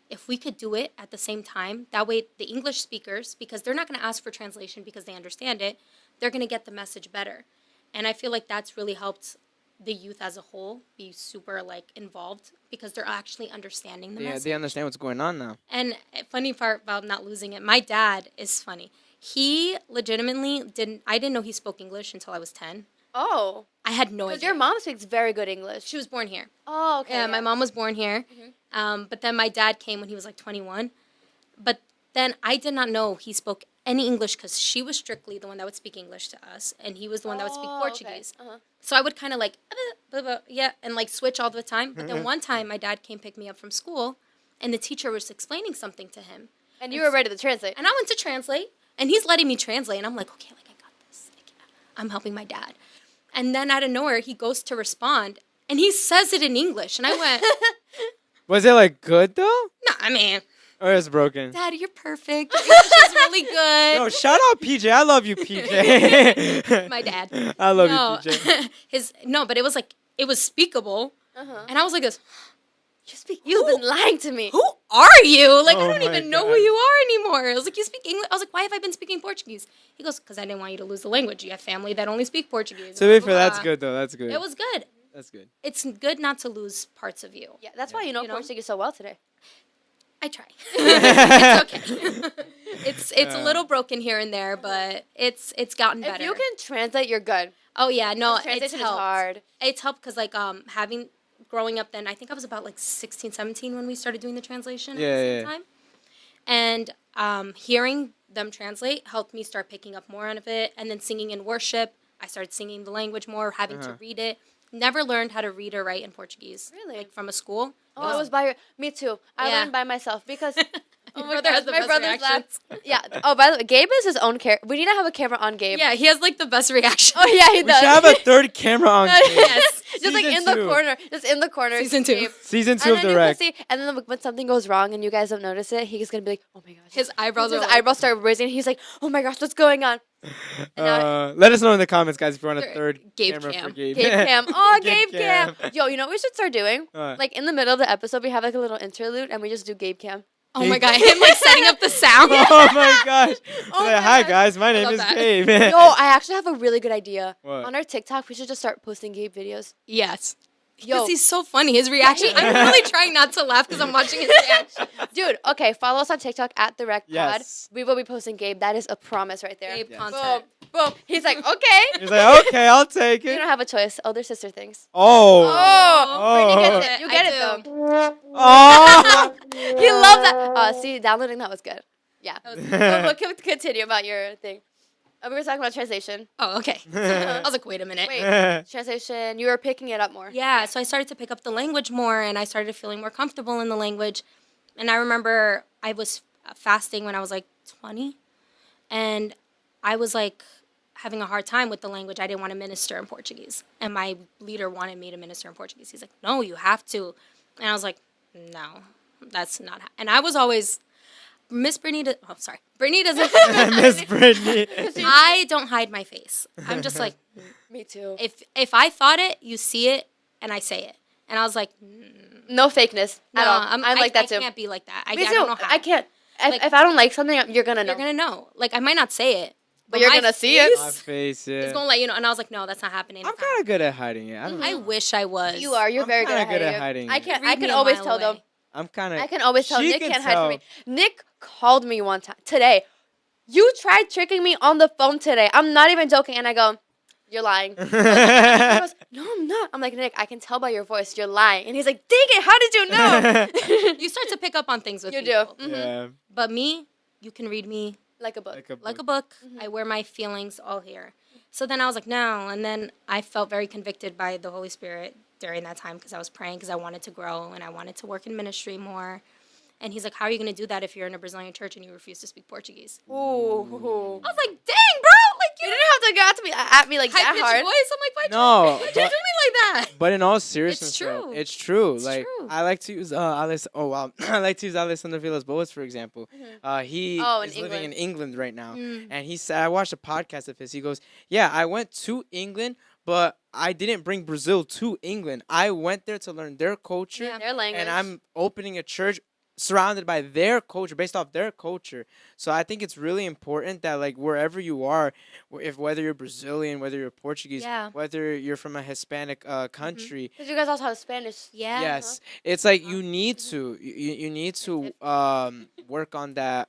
if we could do it at the same time, that way the English speakers, because they're not going to ask for translation because they understand it, they're going to get the message better." And I feel like that's really helped the youth as a whole be super like involved because they're actually understanding the Yeah, message. they understand what's going on now. And a funny part about not losing it, my dad is funny. He legitimately I didn't know he spoke English until I was 10. Oh, I had no because idea. your mom speaks very good English. She was born here. Oh, okay. Yeah, my mom was born here. Mm-hmm. But then my dad came when he was like 21. But then I did not know he spoke any English because she was strictly the one that would speak English to us. And he was the one that would speak Oh, Portuguese. Okay. Uh-huh. So I would kind of like, yeah, and like switch all the time. But then one time my dad came pick me up from school and the teacher was explaining something to him. And you were ready to translate. And I went to translate, and he's letting me translate, and I'm like, okay, like I got this. Like, I'm helping my dad. And then out of nowhere, he goes to respond, and he says it in English, and I went, Was it like good though, no, I mean, or is it broken? Dad, you're perfect. Your English is really good. Yo, shout out PJ. I love you, PJ. My dad. I love No, you, PJ. but it was like it was speakable, Uh-huh. and I was like this. You've been lying to me. Who are you? Like Oh I don't my even know who God. you are anymore. I was like, you speak English. I was like, why have I been speaking Portuguese? He goes, because I didn't want you to lose the language. You have family that only speak Portuguese. To be Blah, fair, blah, that's blah. good though. That's good. It was good. That's good. It's good not to lose parts of you. Yeah, that's why you know You know? Portuguese so well today. I try. It's okay. it's a little broken here and there, but it's gotten better. If you can translate, you're good. Oh yeah, no, it's Translation is helped. hard. It's helped because like growing up then, I think I was about like 16, 17 when we started doing the translation at Yeah, the same yeah. time. And hearing them translate helped me start picking up more of it. And then singing in worship, I started singing the language more, having to read it. Never learned how to read or write in Portuguese. Really? Like from a school. Oh, it was by me too. I Yeah. learned by myself because Oh Your my brother gosh, has the my best brother's laugh. reactions. Yeah. Oh, by the way, Gabe is his own character. We need to have a camera on Gabe. Yeah, he has like the best reaction. Oh yeah, he We does. should have a third camera on. Gabe. Yes. Just like Season in the 2. corner. Just in the corner. Season 2. Gabe. Season 2 And of then you can Direct. see, and then when something goes wrong and you guys don't notice it, he's gonna be like, "Oh my gosh." His eyebrows His are eyebrows start raising. He's like, "Oh my gosh, what's going on?" now- Let us know in the comments, guys, if you want a Third third Gabe camera cam. for Gabe. Gabe cam. Oh, Gabe Gabe cam. cam. Yo, you know what we should start doing? What? Like in the middle of the episode, we have like a little interlude, and we just do Gabe cam. Oh my god, him like setting up the sound. Oh my gosh. Oh Like, my hi gosh. guys, my name love is that. Gabe. Yo, I actually have a really good idea. What? On our TikTok, we should just start posting Gabe videos. Yes. Yo, Because he's so funny. His reaction. I'm really trying not to laugh because I'm watching his reaction. dude. Okay, follow us on TikTok at the Rec Pod. Yes. We will be posting Gabe. That is a promise right there. Gabe Yes. Boom, content. boom. He's like, okay. He's like, okay, I'll take You it. don't have a choice. Older sister things. Oh. Oh, Brittany gets Oh. it. You get I it do. though. Oh. He loves that. See, downloading that was good. Yeah. That was- We'll continue about your thing. We were talking about translation. Oh, okay. I was like, wait a minute. Wait. Translation. You were picking it up more. Yeah, so I started to pick up the language more and I started feeling more comfortable in the language. And I remember I was fasting when I was like 20 and I was like having a hard time with the language. I didn't want to minister in Portuguese. And my leader wanted me to minister in Portuguese. He's like, no, you have to. And I was like, no, that's not. And I was always, Miss Brittany, Brittany doesn't. Miss Brittany. I don't hide my face. I'm just like, Me too. if I thought it, you see it, and I say it. And I was like, No fakeness at all. I'm like that too. I can't be like that. I Me too. don't know how. I can't. Like- If I don't like something, you're gonna know. You're gonna know. Like I might not say it, But you're my gonna see it. My face face, yeah. is gonna let you know. And I was like, no, that's not happening. I'm kind of good at hiding it. I don't I know. wish I was. You are. You're I'm very kinda good at hiding. hiding I it. can't. Read I me can a always mile tell though. away. I'm kind of. I can always tell. She Nick can can't hide from me. tell. Nick called me one time today. You tried tricking me on the phone today. I'm not even joking. And I go, you're lying. He goes, no, I'm not. I'm like, Nick, I can tell by your voice you're lying. And he's like, dang it, how did you know? You start to pick up on things with You do. people. Mhm. Yeah. But me, you can read me Like a book. like a book. Mm-hmm. I wear my feelings all here. So then I was like, no. And then I felt very convicted by the Holy Spirit during that time because I was praying because I wanted to grow and I wanted to work in ministry more. And he's like, how are you going to do that if you're in a Brazilian church and you refuse to speak Portuguese? Ooh. I was like, dang, bro. Like, You you didn't have to go at me like that high-pitched hard. voice. I'm like, why'd No, you do but- me like that? But in all seriousness, though, true. it's true. It's like true. I like to use I like to use Alessandro Villas Boas for example. He Oh, in is living in England. England right now, Mm. and he said I watched a podcast of his. He goes, "Yeah, I went to England, but I didn't bring Brazil to England. I went there to learn their culture, Yeah. Their language. and I'm opening a church." Surrounded by their culture, based off their culture. So I think it's really important that like wherever you are, if whether you're Brazilian, whether you're Portuguese, Yeah. whether you're from a Hispanic country, Because you guys also have Spanish. Yeah. yes, it's like you need to you need to work on that.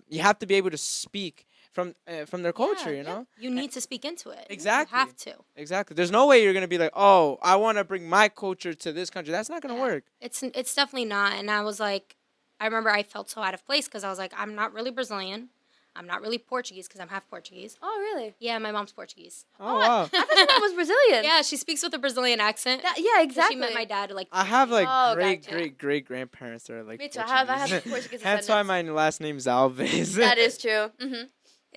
You have to be able to speak from their culture. Yeah, You know You need to speak into it. Exactly. You have to. exactly. There's no way you're gonna be like, oh, I want to bring my culture to this country. That's not gonna Yeah. work. It's definitely not. And I was like, I remember I felt so out of place because I was like, I'm not really Brazilian. I'm not really Portuguese because I'm half Portuguese. Oh, really? Yeah, my mom's Portuguese. Oh wow. I thought your mom was Brazilian. Yeah, she speaks with a Brazilian accent. Yeah, 'Cause exactly. She met my dad like. I have like Oh, great gotcha. great great grandparents that are like Me too. I have Portuguese. Portuguese That's why descendants. my last name's Alves. That is true. Mm-hmm.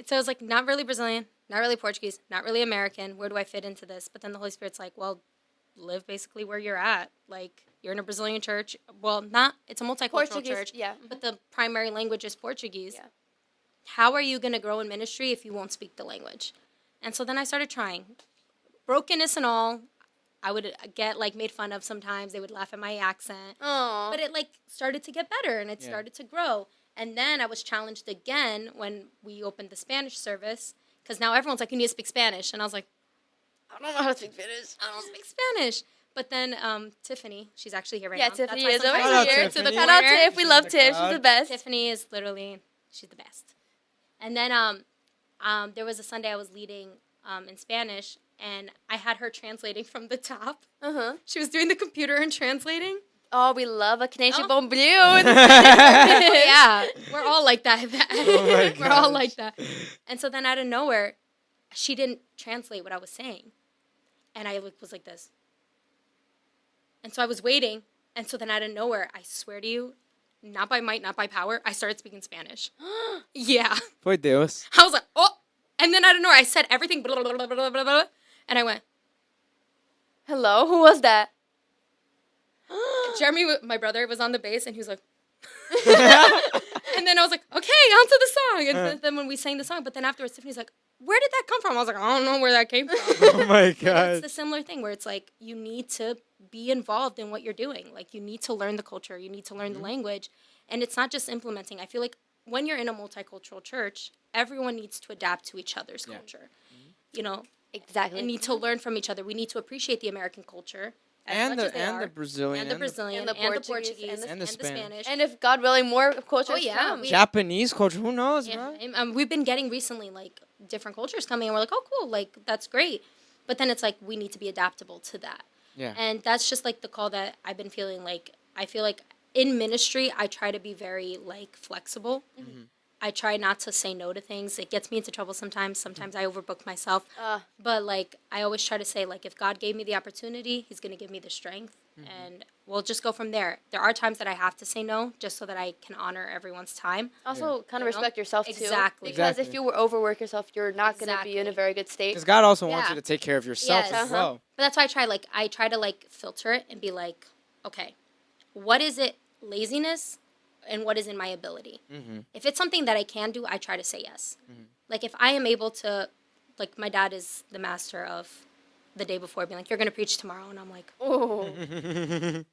So I was like, not really Brazilian, not really Portuguese, not really American. Where do I fit into this? But then the Holy Spirit's like, well, live basically where you're at. Like, you're in a Brazilian church. Well, not, it's a multicultural Portuguese. church, Yeah. but the primary language is Portuguese. Yeah. How are you going to grow in ministry if you won't speak the language? And so then I started trying. Brokenness and all, I would get like made fun of sometimes. They would laugh at my accent. Oh. But it like started to get better and it Yeah. started to grow. And then I was challenged again when we opened the Spanish service because now everyone's like, you need to speak Spanish. And I was like, I don't know how to speak Spanish. I don't speak Spanish. But then Tiffany, she's actually here right Yeah, now. Tiffany That's is why over sometimes I Shout here. out to the Tiffany. Shout out corner. Tiff. We love the Tiff. She's crowd. the best. Tiffany is literally, she's the best. And then there was a Sunday I was leading in Spanish, and I had her translating from the top. Uh-huh. She was doing the computer and translating. Oh, we love a Canadian Oh. bon bleu. Yeah, we're all like that. Oh my We're all gosh. like that. And so then out of nowhere, she didn't translate what I was saying. And I was like this. And so I was waiting. And so then out of nowhere, I swear to you, not by might, not by power, I started speaking Spanish. Yeah. Por Dios. I was like, oh. And then I don't know, I said everything, blah, blah, blah, blah, blah, blah, and I went, Hello, who was that? Jeremy, my brother, was on the bass, and he was like, and then I was like, okay, on to the song. And then when we sang the song, but then afterwards, Tiffany's like, where did that come from? I was like, I don't know where that came from. Oh my But god. it's the similar thing where it's like, you need to be involved in what you're doing. Like, you need to learn the culture. You need to learn the language. And it's not just implementing. I feel like when you're in a multicultural church, everyone needs to adapt to each other's culture. You know, Exactly. and need to learn from each other. We need to appreciate the American culture as And much as the they are. and the Brazilian And the Brazilian, and the and the Portuguese, Portuguese, and the Spanish. Spanish. And if God willing, more cultures Oh, yeah, come. we- Japanese culture. Who knows, Yeah, bro? and, we've been getting recently like different cultures coming, and we're like, oh, cool, like that's great. But then it's like we need to be adaptable to that, Yeah. and that's just like the call that I've been feeling. Like I feel like in ministry, I try to be very like flexible. I try not to say no to things. It gets me into trouble sometimes. Sometimes I overbook myself. But like I always try to say like if God gave me the opportunity, He's gonna give me the strength, and we'll just go from there. There are times that I have to say no just so that I can honor everyone's time. Also, kind of You know? respect yourself too. Exactly. Because Exactly. if you were overwork yourself, you're not going to be in a Exactly. very good state. Because God also wants Yeah. you to take care of yourself Yes. as well. But that's why I try to like filter it and be like, okay, what is it laziness and what is in my ability? If it's something that I can do, I try to say yes. Like if I am able to, like my dad is the master of the day before being like, you're going to preach tomorrow. And I'm like, Oh.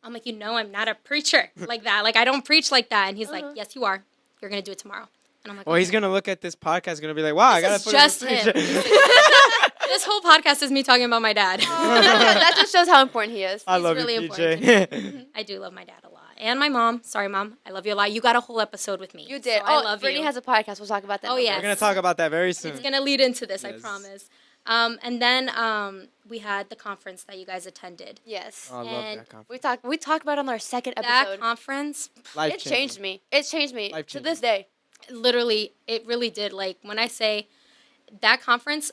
I'm like, I'm not a preacher like that. Like I don't preach like that. And he's like, yes, you are. You're going to do it tomorrow. And I'm like, Well, he's "Okay." gonna look at this podcast, gonna be like, "Wow, I This gotta is put just him in him. the preacher." This whole podcast is me talking about my dad. That just shows how important he is. I He's love really you, important PJ. I do love my dad a lot. And my mom. Sorry, Mom. I love you a lot. You got a whole episode with me. You did. So I Oh, love Brittany you. has a podcast. We'll talk about that. Oh, later. yeah. We're gonna talk about that very soon. It's going to lead into this, I Yes. promise. And then we had the conference that you guys attended. Yes. Oh, I love And that conference. We talked about it on our second That episode. conference, Life It changed me. It changed me to Life-changing. this day. literally, it really did. Like, when I say that conference,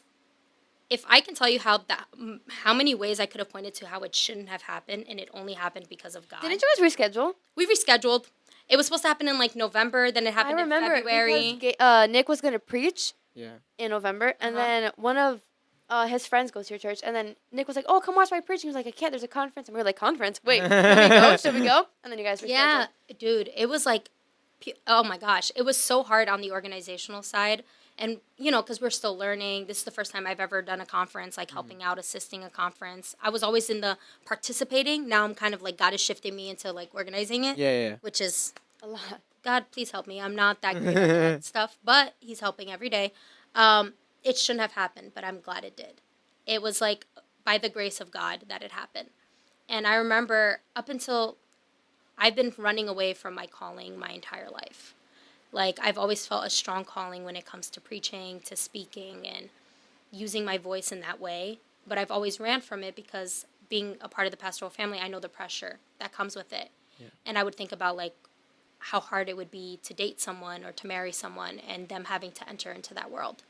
if I can tell you how many ways I could have pointed to how it shouldn't have happened, and it only happened because of God. Didn't you guys reschedule? We rescheduled. It was supposed to happen in like November, then it happened I remember in February. it because Nick was gonna preach Yeah. in November, and Uh-huh. then one of his friends goes to your church, and then Nick was like, "Oh, come watch my preaching." He was like, "I can't. There's a conference." And we were like, "Conference? Wait, should we go? Should we go?" And then you guys rescheduled. Yeah, dude, it was like, oh my gosh, it was so hard on the organizational side. And, because we're still learning. This is the first time I've ever done a conference, like helping out, assisting a conference. I was always in the participating. Now I'm kind of like, God is shifting me into like organizing it, Yeah. which is, A lot. God, please help me. I'm not that great at that stuff, but He's helping every day. It shouldn't have happened, but I'm glad it did. It was like by the grace of God that it happened. And I remember up until I've been running away from my calling my entire life. Like, I've always felt a strong calling when it comes to preaching, to speaking, and using my voice in that way. But I've always ran from it because being a part of the pastoral family, I know the pressure that comes with it. Yeah. And I would think about, like, how hard it would be to date someone or to marry someone and them having to enter into that world.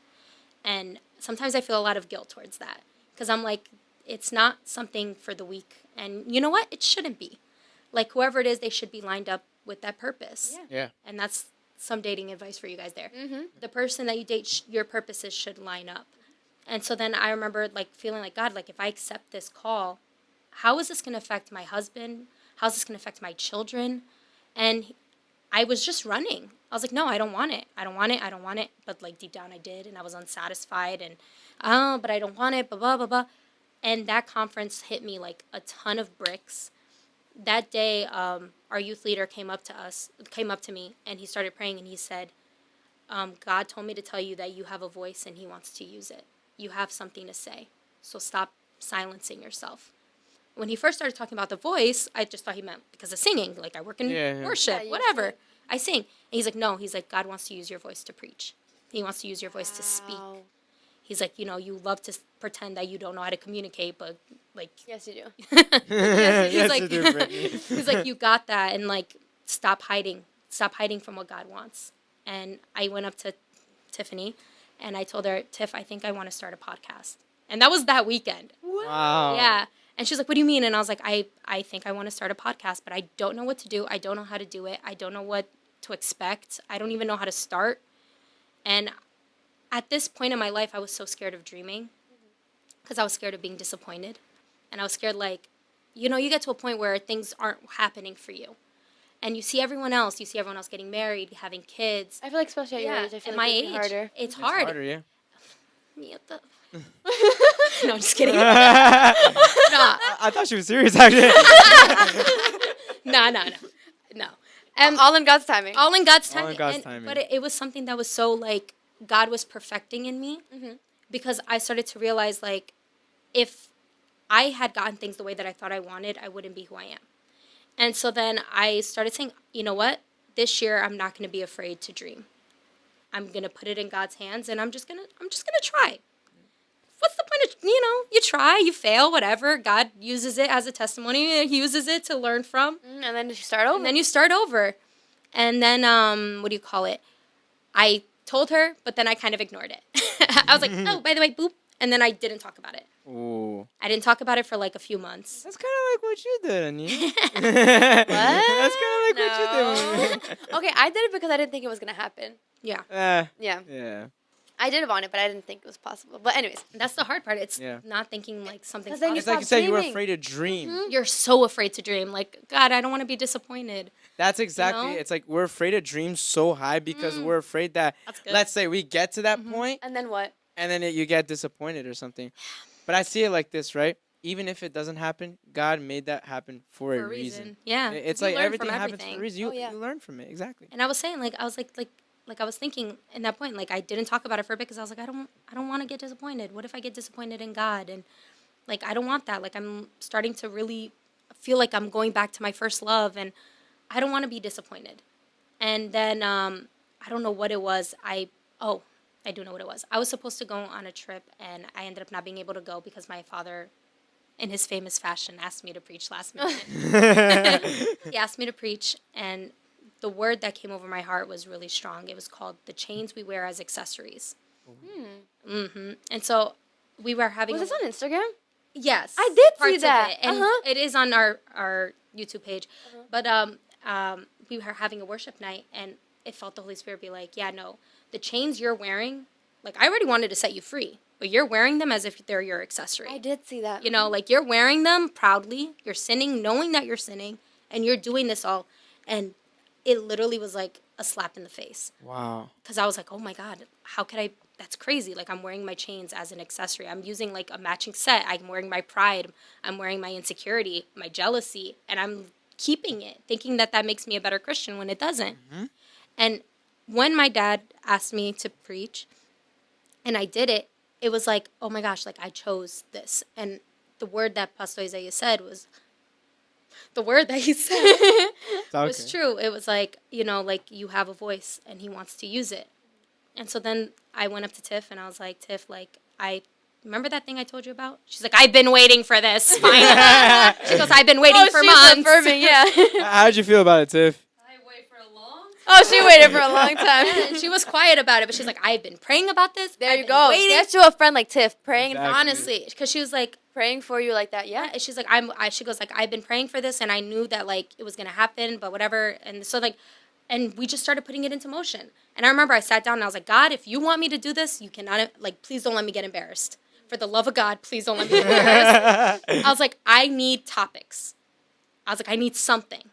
And sometimes I feel a lot of guilt towards that because I'm like, it's not something for the weak. And you know what? It shouldn't be. Like, whoever it is, they should be lined up with that purpose. Yeah. Yeah. And that's some dating advice for you guys there. Mm-hmm. The person that you date, your purposes should line up. And so then I remember like feeling like, God, like if I accept this call, how is this going to affect my husband? How's this going to affect my children? And I was just running. I was like, no, I don't want it. I don't want it. I don't want it. But like deep down I did. And I was unsatisfied and, but I don't want it, blah, blah, blah, blah. And that conference hit me like a ton of bricks. That day, our youth leader came up to me, and he started praying, and he said, God told me to tell you that you have a voice, and He wants to use it. You have something to say, so stop silencing yourself. When he first started talking about the voice, I just thought he meant because of singing, like I work in worship, Yeah, you whatever. sing. I sing. And he's like, no, he's like, God wants to use your voice to preach. He wants to use your voice to speak. Wow. He's like, you love to pretend that you don't know how to communicate, but like Yes, you do. he's Yes, like, you do, Brittany. he's like, you got that, and like, stop hiding from what God wants. And I went up to Tiffany, and I told her, Tiff, I think I want to start a podcast, and that was that weekend. Wow. Yeah, And she's like, what do you mean? And I was like, I think I want to start a podcast, but I don't know what to do. I don't know how to do it. I don't know what to expect. I don't even know how to start. And at this point in my life, I was so scared of dreaming because I was scared of being disappointed. And I was scared, like, you know, you get to a point where things aren't happening for you. And you see everyone else. You see everyone else getting married, having kids. I feel like especially at your Yeah, age, I feel at like my it'd be age, harder. it's It's hard. harder, yeah. Yeah, no, I'm just kidding. Nah, I thought she was serious, actually. no. All in God's timing. All in God's All timing. in God's And- timing. But it was something that was so, like, God was perfecting in me because I started to realize, like, if I had gotten things the way that I thought I wanted, I wouldn't be who I am. And so then I started saying, you know what? This year I'm not going to be afraid to dream. I'm going to put it in God's hands and I'm just going to try. What's the point of, you try, you fail, whatever. God uses it as a testimony. He uses it to learn from. And then you start over. And then you start over. And then, what do you call it? I told her, but then I kind of ignored it. I was like, oh, by the way, boop. And then I didn't talk about it. Ooh. I didn't talk about it for like a few months. That's kind of like what you did, Anya. What? That's kind of like what you did. Okay, I did it because I didn't think it was going to happen. Yeah. Yeah. Yeah. I did want it, but I didn't think it was possible. But anyways. That's the hard part. It's Yeah. not thinking like something's 'Cause then you It's like you stop said, you were dreaming. afraid to dream. You're so afraid to dream. Like, God, I don't want to be disappointed. That's exactly. know? It's like we're afraid to dream so high because we're afraid that, That's good. let's say we get to that point And then what? and then you get disappointed or something. But I see it like this, right? Even if it doesn't happen, God made that happen for a reason. Yeah. It's You like learn everything from happens for a everything. reason. You, Oh, yeah. you learn from it. Exactly. And I was saying, like, I was like I was thinking in that point, like I didn't talk about it for a bit because I was like, I don't want to get disappointed. What if I get disappointed in God? And like I don't want that. Like I'm starting to really feel like I'm going back to my first love, and I don't want to be disappointed. And then I don't know what it was. I do know what it was. I was supposed to go on a trip, and I ended up not being able to go because my father, in his famous fashion, asked me to preach last minute. He asked me to preach, and the word that came over my heart was really strong. It was called "the chains we wear as accessories." And so we were having. Was this on Instagram? Yes, I did see parts of that. it. And it is on our YouTube page. But we were having a worship night, and it felt the Holy Spirit be like, "Yeah, no, the chains you're wearing, like I already wanted to set you free, but you're wearing them as if they're your accessory. I did see that. You know, like you're wearing them proudly. You're sinning, knowing that you're sinning, and you're doing this all." And it literally was like a slap in the face. Wow. Because I was like, oh my God, how could I? That's crazy. Like, I'm wearing my chains as an accessory. I'm using like a matching set. I'm wearing my pride. I'm wearing my insecurity, my jealousy, and I'm keeping it, thinking that that makes me a better Christian when it doesn't. And when my dad asked me to preach and I did it, it was like, oh my gosh, like I chose this. And the word that Pastor Isaiah said was, the word that he said It's okay. was true. It was like, you know, like you have a voice and he wants to use it. And so then I went up to Tiff and I was like, Tiff, like, I remember that thing I told you about? She's like, I've been waiting for this. Finally. She goes, I've been waiting for she's months. affirming, yeah. How'd you feel about it, Tiff? Oh, she waited for a long time. And she was quiet about it, but she's like, I've been praying about this. There I've you been go. Waiting. Get you a friend like Tiff, praying, Exactly. Honestly, because she was like, praying for you like that. Yeah. she's like, she goes like, I've been praying for this, and I knew that like it was gonna happen, but whatever. And so like, and we just started putting it into motion. And I remember I sat down and I was like, God, if you want me to do this, you cannot, like, please don't let me get embarrassed. For the love of God, please don't let me get embarrassed. I was like, I need topics. I was like, I need something.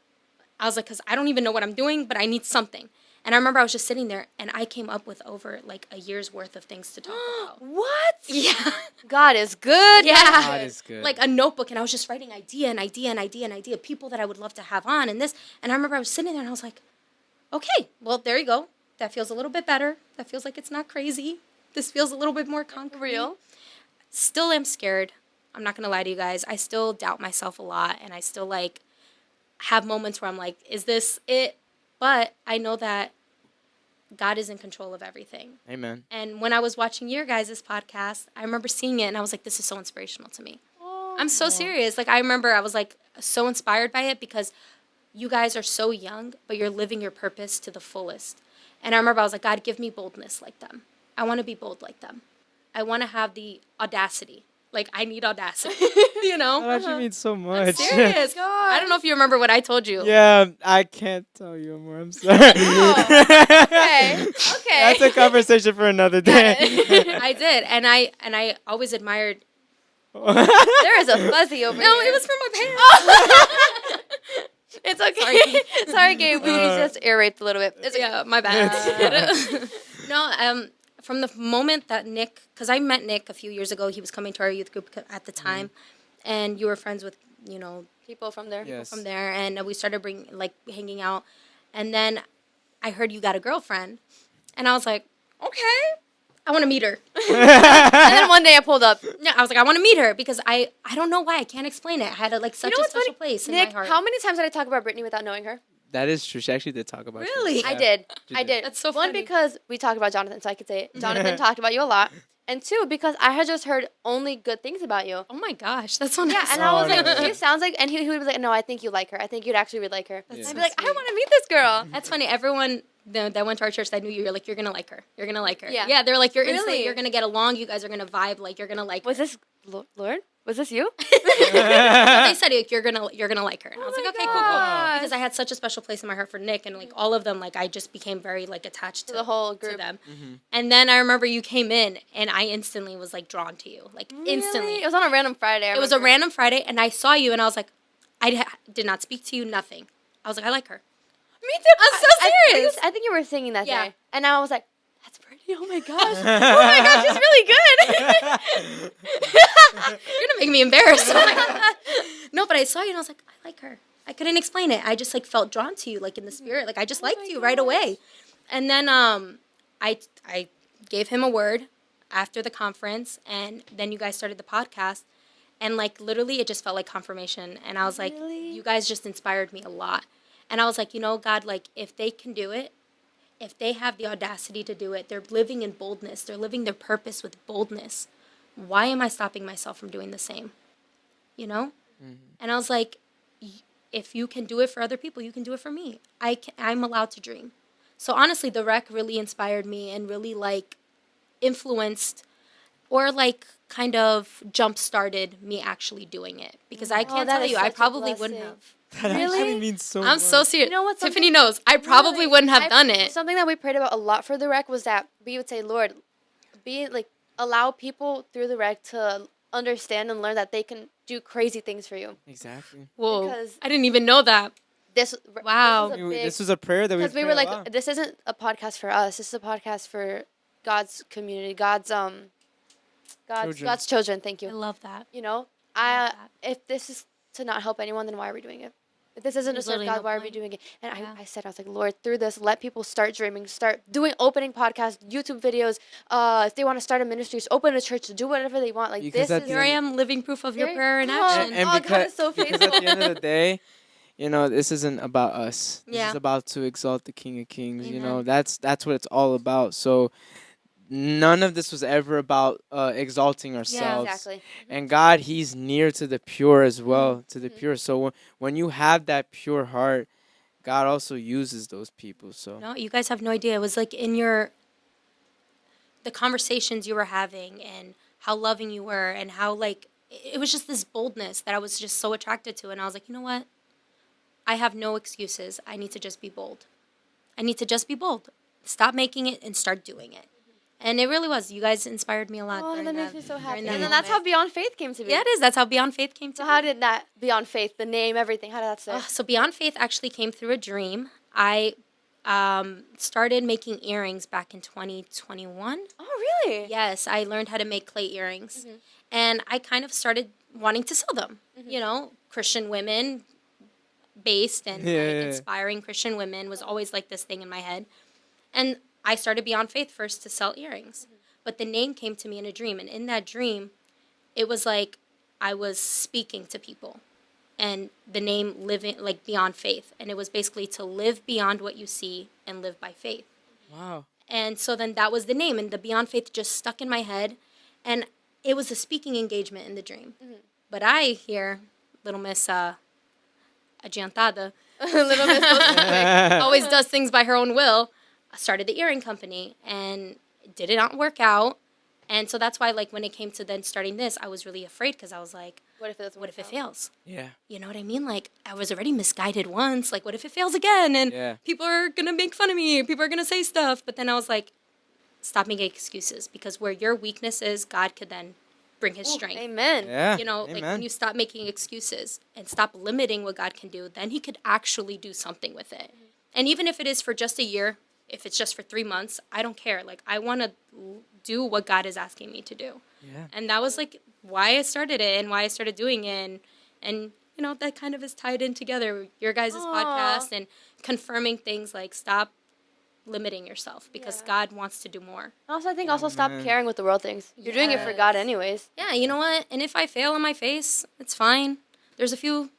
I was like, because I don't even know what I'm doing, but I need something. And I remember I was just sitting there, and I came up with over like a year's worth of things to talk about. What? Yeah. God is good. Yeah. God is good. Like a notebook, and I was just writing idea and idea and idea and idea, people that I would love to have on and this. And I remember I was sitting there and I was like, okay, well, there you go. That feels a little bit better. That feels like it's not crazy. This feels a little bit more concrete. Real. Still am scared. I'm not going to lie to you guys. I still doubt myself a lot, and I still like have moments where I'm like, is this it? But I know that God is in control of everything. Amen. And when I was watching your guys' podcast, I remember seeing it and I was like, this is so inspirational to me. I'm so serious. Like, I remember I was like so inspired by it because you guys are so young, but you're living your purpose to the fullest. And I remember I was like, God, give me boldness like them. I want to be bold like them. I want to have the audacity Like, I need audacity, you know? That actually means so much. Serious. I don't know if you remember what I told you. Yeah, I can't tell you more. I'm sorry. Okay. That's a conversation for another day. I did, and I always admired. There is a fuzzy over No, here. it was from my pants. It's okay. Sorry, Gabe. We just air raped a little bit. It's Yeah, my bad. No, from the moment that Nick, because I met Nick a few years ago, he was coming to our youth group at the time, and you were friends with, you know, people from there. Yes. from there, and we started hanging out, and then I heard you got a girlfriend, and I was like, okay, I want to meet her. And then one day I pulled up. Yeah, I was like, I want to meet her because I don't know why, I can't explain it. I had such know a what's special funny? place in Nick, my heart. how many times did I talk about Brittany without knowing her? That is true. She actually did talk about you. Really? Yeah. I did. She I did. did. That's so One, funny. because we talked about Jonathan, so I could say it. Jonathan talked about you a lot. And two, because I had just heard only good things about you. Oh my gosh, that's so Yeah, nice. and I was Oh, like, no. she sounds like, and he would be like, no, I think you like her. I think you'd actually really like her. That's I'd so be like, I sweet. want to meet this girl. That's funny. Everyone that went to our church that knew you, you're like, you're gonna like her. You're gonna like her. Yeah. Yeah, they're like, you're Really? instantly, you're gonna get along. You guys are gonna vibe. Like, you're gonna like. Was this Lord? Was this you? No, they said like, you're gonna like her. And I was Oh like, my okay, cool. gosh. Because I had such a special place in my heart for Nick, and like all of them, like I just became very like attached To to the whole to group. them. Mm-hmm. And then I remember you came in, and I instantly was like drawn to you, like instantly. Really? It was on a random Friday. It was a random Friday, and I saw you, and I was like, did not speak to you, nothing. I was like, I like her. Me too. I'm so serious. I think you were singing that Yeah. day, and I was like, "That's pretty." Oh my gosh! Oh my gosh! She's really good. You're gonna make me embarrassed. No, but I saw you, and I was like, I like her. I couldn't explain it. I just like felt drawn to you, like in the spirit. Like I just liked my you right away. And then I gave him a word after the conference, and then you guys started the podcast, and like literally it just felt like confirmation. And I was like, Really? you guys just inspired me a lot. And I was like, you know, God, like if they can do it, if they have the audacity to do it, they're living in boldness. They're living their purpose with boldness. Why am I stopping myself from doing the same? You know? And I was like, if you can do it for other people, you can do it for me. I'm allowed to dream. So honestly, the rec really inspired me and really like influenced or like kind of jump started me actually doing it. Because I can't that tell is you, I such a probably wouldn't blessing. have. That actually Really? means so I'm much. so serious. You know what, Tiffany knows. I probably Really? wouldn't have done it. Something that we prayed about a lot for the rec was that we would say, Lord, allow people through the rec to understand and learn that they can do crazy things for you. Exactly. Whoa. Because- I didn't even know that. Wow. This was a prayer that we because we prayed were a like, lot. this isn't a podcast for us. This is a podcast for God's community, Children. God's children. Thank I you. love that. You know, love I that. if this is to not help anyone, then why are we doing it? If this isn't to There's serve literally God, no why are we point. doing it? And Yeah. I said, I was like, Lord, through this, let people start dreaming, start doing opening podcasts, YouTube videos. If they want to start a ministry, just open a church, do whatever they want. Like Because this at is the Here I am living proof of your There- prayer in Oh, action. And God because, is so because at the faithful. end of the day, you know, this isn't about us. This Yeah. is about to exalt the King of Kings. You know, Amen. that's what it's all about. So none of this was ever about exalting ourselves. Exactly. And God, He's near to the pure as well, to the pure. So when you have that pure heart, God also uses those people. So No, you guys have no idea. It was like in the conversations you were having and how loving you were and how like it was just this boldness that I was just so attracted to. And I was like, you know what? I have no excuses. I need to just be bold. I need to just be bold. Stop making it and start doing it. And it really was. You guys inspired me a lot. Oh, during that makes me so during happy. that And then that's how moment. Beyond Faith came to be. Yeah, it is. That's how Beyond Faith came to So be. how did that Beyond Faith, the name, everything? How did that start? So Beyond Faith actually came through a dream. I started making earrings back in 2021. Oh, really? Yes, I learned how to make clay earrings. And I kind of started wanting to sell them. You know, Christian women based and Yeah, like, yeah, yeah. inspiring Christian women was always like this thing in my head. And I started Beyond Faith first to sell earrings. But the name came to me in a dream. And in that dream, it was like I was speaking to people. And the name living like Beyond Faith. And it was basically to live beyond what you see and live by faith. wow. And so then that was the name, and the Beyond Faith just stuck in my head, and it was a speaking engagement in the dream. But I hear little Miss Adiantada Little Miss always does things by her own will. I started the earring company, and it did not work out. And so that's why, like, when it came to then starting this, I was really afraid because I was like, What if it doesn't what work if it out? fails? Yeah. You know what I mean? Like, I was already misguided once. Like, what if it fails again? And Yeah. people are going to make fun of me. People are going to say stuff. But then I was like, stop making excuses, because where your weakness is, God could then bring his strength. Amen. Yeah. You know, like Amen. when you stop making excuses and stop limiting what God can do, then he could actually do something with it. And even if it is for just a year, if it's just for 3 months, I don't care. Like, I want to do what God is asking me to do. Yeah. And that was like why I started it and why I started doing it. And you know, that kind of is tied in together. Your guys' podcast and confirming things like stop limiting yourself, because Yeah. God wants to do more. Also, I think stop Amen. caring what the world thinks. You're doing it for God Yes. anyways. Yeah, you know what? And if I fail on my face, it's fine. There's a few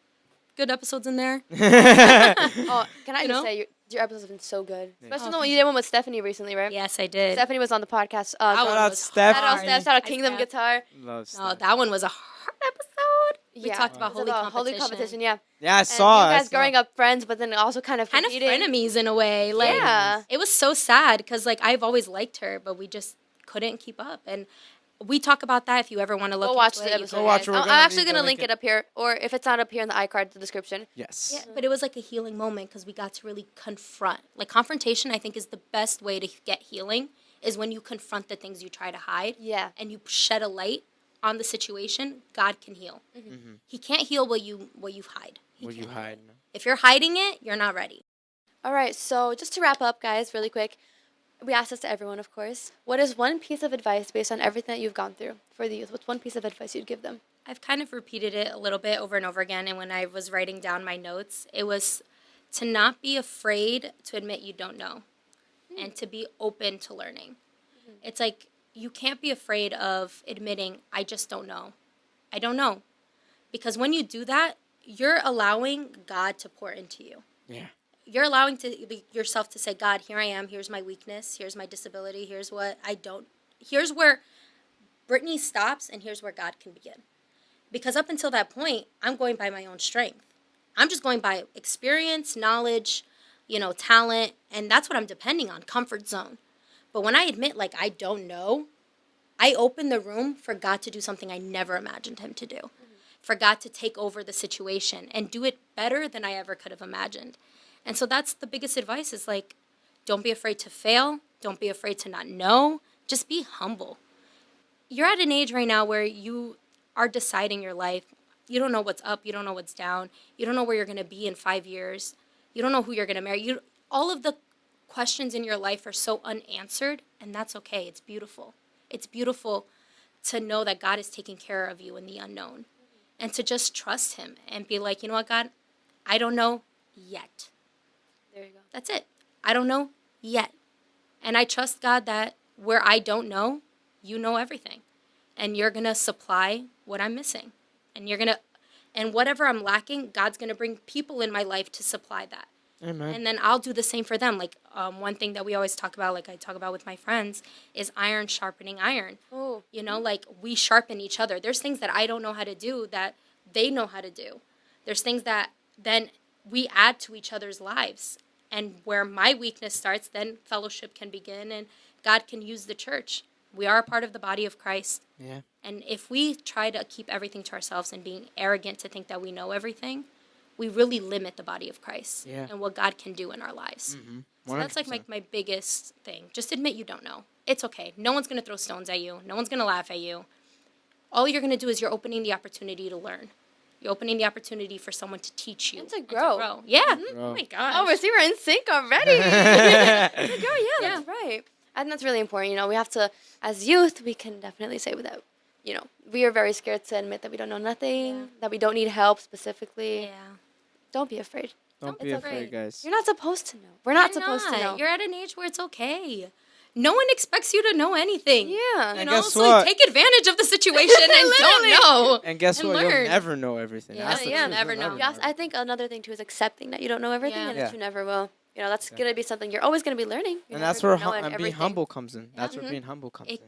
good episodes in there. Oh, can I You just know? say your episodes have been so good, especially Oh, the one you did one with Stephanie recently, right? Yes, I did. Stephanie was on the podcast. That Shout one out was Steph. Shout out hard. Steph. Shout out Hi, Kingdom Steph. Guitar. Love Oh, Steph. that one was a hard episode. We Yeah. talked about It's holy about competition. Holy competition, yeah. Yeah, I And saw. you I guys saw. growing up friends, but then also kind of Kind of competing. frenemies in a way. Like, Yeah. it was so sad because, like, I've always liked her, but we just couldn't keep up. And we talk about that if you ever want to look Go watch into the it. you episode. can- Go watch guys. it. We're I'm gonna actually leave the gonna link link it up here, or if it's not up here in the iCard, the description. Yes. Yeah, but it was like a healing moment because we got to really confront. Like, confrontation, I think, is the best way to get healing, is when you confront the things you try to hide. Yeah. And you shed a light on the situation. God can heal. He can't heal what you hide. He What you can't heal hide? it. If you're hiding it, you're not ready. All right, so just to wrap up, guys, really quick, we asked this to everyone, of course. What is one piece of advice based on everything that you've gone through for the youth? What's one piece of advice you'd give them? I've kind of repeated it a little bit over and over again. And when I was writing down my notes, it was to not be afraid to admit you don't know and to be open to learning. It's like you can't be afraid of admitting, I just don't know. I don't know. Because when you do that, you're allowing God to pour into you. Yeah. You're allowing yourself to say, God, here I am. Here's my weakness. Here's my disability. Here's what I don't. Here's where Brittany stops, and here's where God can begin. Because up until that point, I'm going by my own strength. I'm just going by experience, knowledge, talent, and that's what I'm depending on, comfort zone. But when I admit, like, I don't know, I open the room for God to do something I never imagined him to do. For God to take over the situation and do it better than I ever could have imagined. And so that's the biggest advice is, like, don't be afraid to fail. Don't be afraid to not know. Just be humble. You're at an age right now where you are deciding your life. You don't know what's up. You don't know what's down. You don't know where you're going to be in 5 years. You don't know who you're going to marry. All of the questions in your life are so unanswered, and that's okay. It's beautiful. It's beautiful to know that God is taking care of you in the unknown and to just trust him and be like, you know what, God, I don't know yet. There you go. That's it. I don't know yet. And I trust, God, that where I don't know, you know everything. And you're going to supply what I'm missing. And whatever I'm lacking, God's going to bring people in my life to supply that. Amen. And then I'll do the same for them. Like, one thing that we always talk about, like I talk about with my friends, is iron sharpening iron. Oh. Like, we sharpen each other. There's things that I don't know how to do that they know how to do. There's things that then we add to each other's lives. And where my weakness starts, then fellowship can begin and God can use the church. We are a part of the body of Christ. Yeah. And if we try to keep everything to ourselves and being arrogant to think that we know everything, we really limit the body of Christ and what God can do in our lives. Mm-hmm. So that's like my biggest thing. Just admit you don't know. It's okay. No one's going to throw stones at you. No one's going to laugh at you. All you're going to do is you're opening the opportunity to learn. You're opening the opportunity for someone to teach you. And to grow. Yeah. Grow. Oh, my gosh. Oh, we're in sync already. Girl, yeah, that's right. And that's really important. We have to, as youth, we can definitely say that, we are very scared to admit that we don't know nothing, that we don't need help specifically. Yeah. Don't be afraid. Don't be it's afraid, okay. guys. You're not supposed to know. We're not You're supposed to know. You're at an age where it's okay. No one expects you to know anything. Yeah. You And know, guess so what? take advantage of the situation and don't know. And guess And what? learn. You'll never know everything. Yeah, That's the yeah, truth. never You'll know. Yes, I think another thing too is accepting that you don't know everything Yeah. and Yeah. that you never will. That's gonna be something you're always gonna be learning. You're And never that's where gonna know being everything. humble comes in. That's where being humble comes in.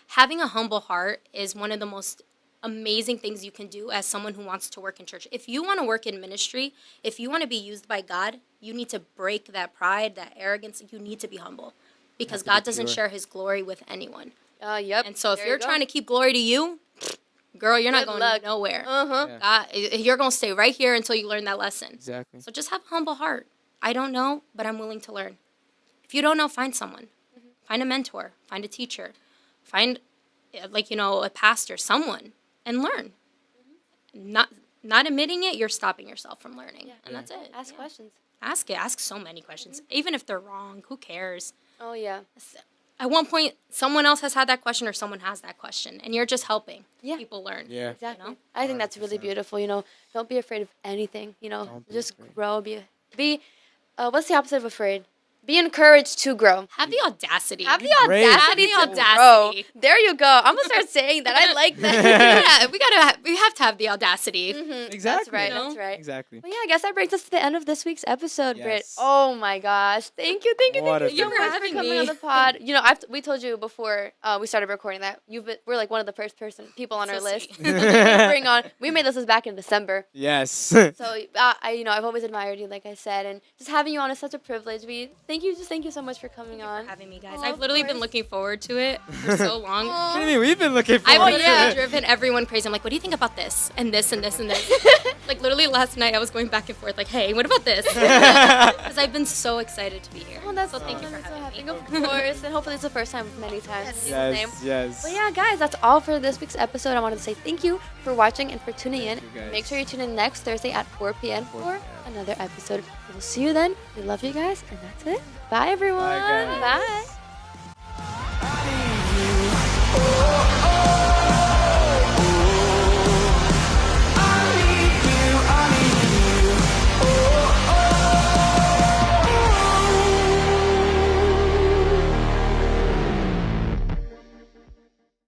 Having a humble heart is one of the most amazing things you can do as someone who wants to work in church. If you want to work in ministry, if you want to be used by God, you need to break that pride, that arrogance. You need to be humble because to be God doesn't pure. share his glory with anyone. Yep. And so if There you're you go. trying to keep glory to you, girl, you're not Good going luck. nowhere. Uh-huh. Yeah. You're going to stay right here until you learn that lesson. Exactly. So just have a humble heart. I don't know, but I'm willing to learn. If you don't know, find someone. Find a mentor. Find a teacher. Find, a pastor, someone, and learn. Not admitting it, you're stopping yourself from learning. Yeah. And that's it. Ask Yeah. questions. Ask it. Ask so many questions. Even if they're wrong, who cares? Oh, yeah. At one point, someone else has had that question or someone has that question, and you're just helping Yeah. people learn. Yeah. Exactly. know? I think that's really 100%. beautiful. Don't be afraid of anything. Don't be Just afraid. grow. Be. What's the opposite of afraid? Be encouraged to grow. Have the audacity. Have the brave. audacity Have to the grow. audacity. There you go. I'm gonna start saying that. I like that. Yeah, we have to have the audacity. Mhm. Exactly. That's right. You know? That's right. Exactly. Well, yeah, I guess that brings us to the end of this week's episode, Britt. Yes. Oh my gosh. Thank you What a so Thank you much for for having coming me. on the pod. We told you before we started recording that we're like one of the first people on So our list. sweet. to bring on. We made this back in December. Yes. So I've always admired you, like I said, and just having you on is such a privilege. Thank you so much for coming on. Having me, guys. Oh, I've of literally been course. looking forward to it for so long. What do you mean? We've been looking I've forward literally to it. driven everyone crazy. I'm like, what do you think about this and this and this and this? Like literally last night, I was going back and forth. Like, hey, what about this? Because I've been so excited to be here. Oh, that's so thank you I'm for so having happy. me. Of course, and hopefully it's the first time of many times. in Jesus' name. Yes. Yes. But yeah, guys, that's all for this week's episode. I wanted to say thank you for watching and for tuning in. Thank you, guys. Make sure you tune in next Thursday at 4 p.m. 4 for p.m. another episode. We'll see you then. We love you guys, and that's it. Bye, everyone. guys. Bye.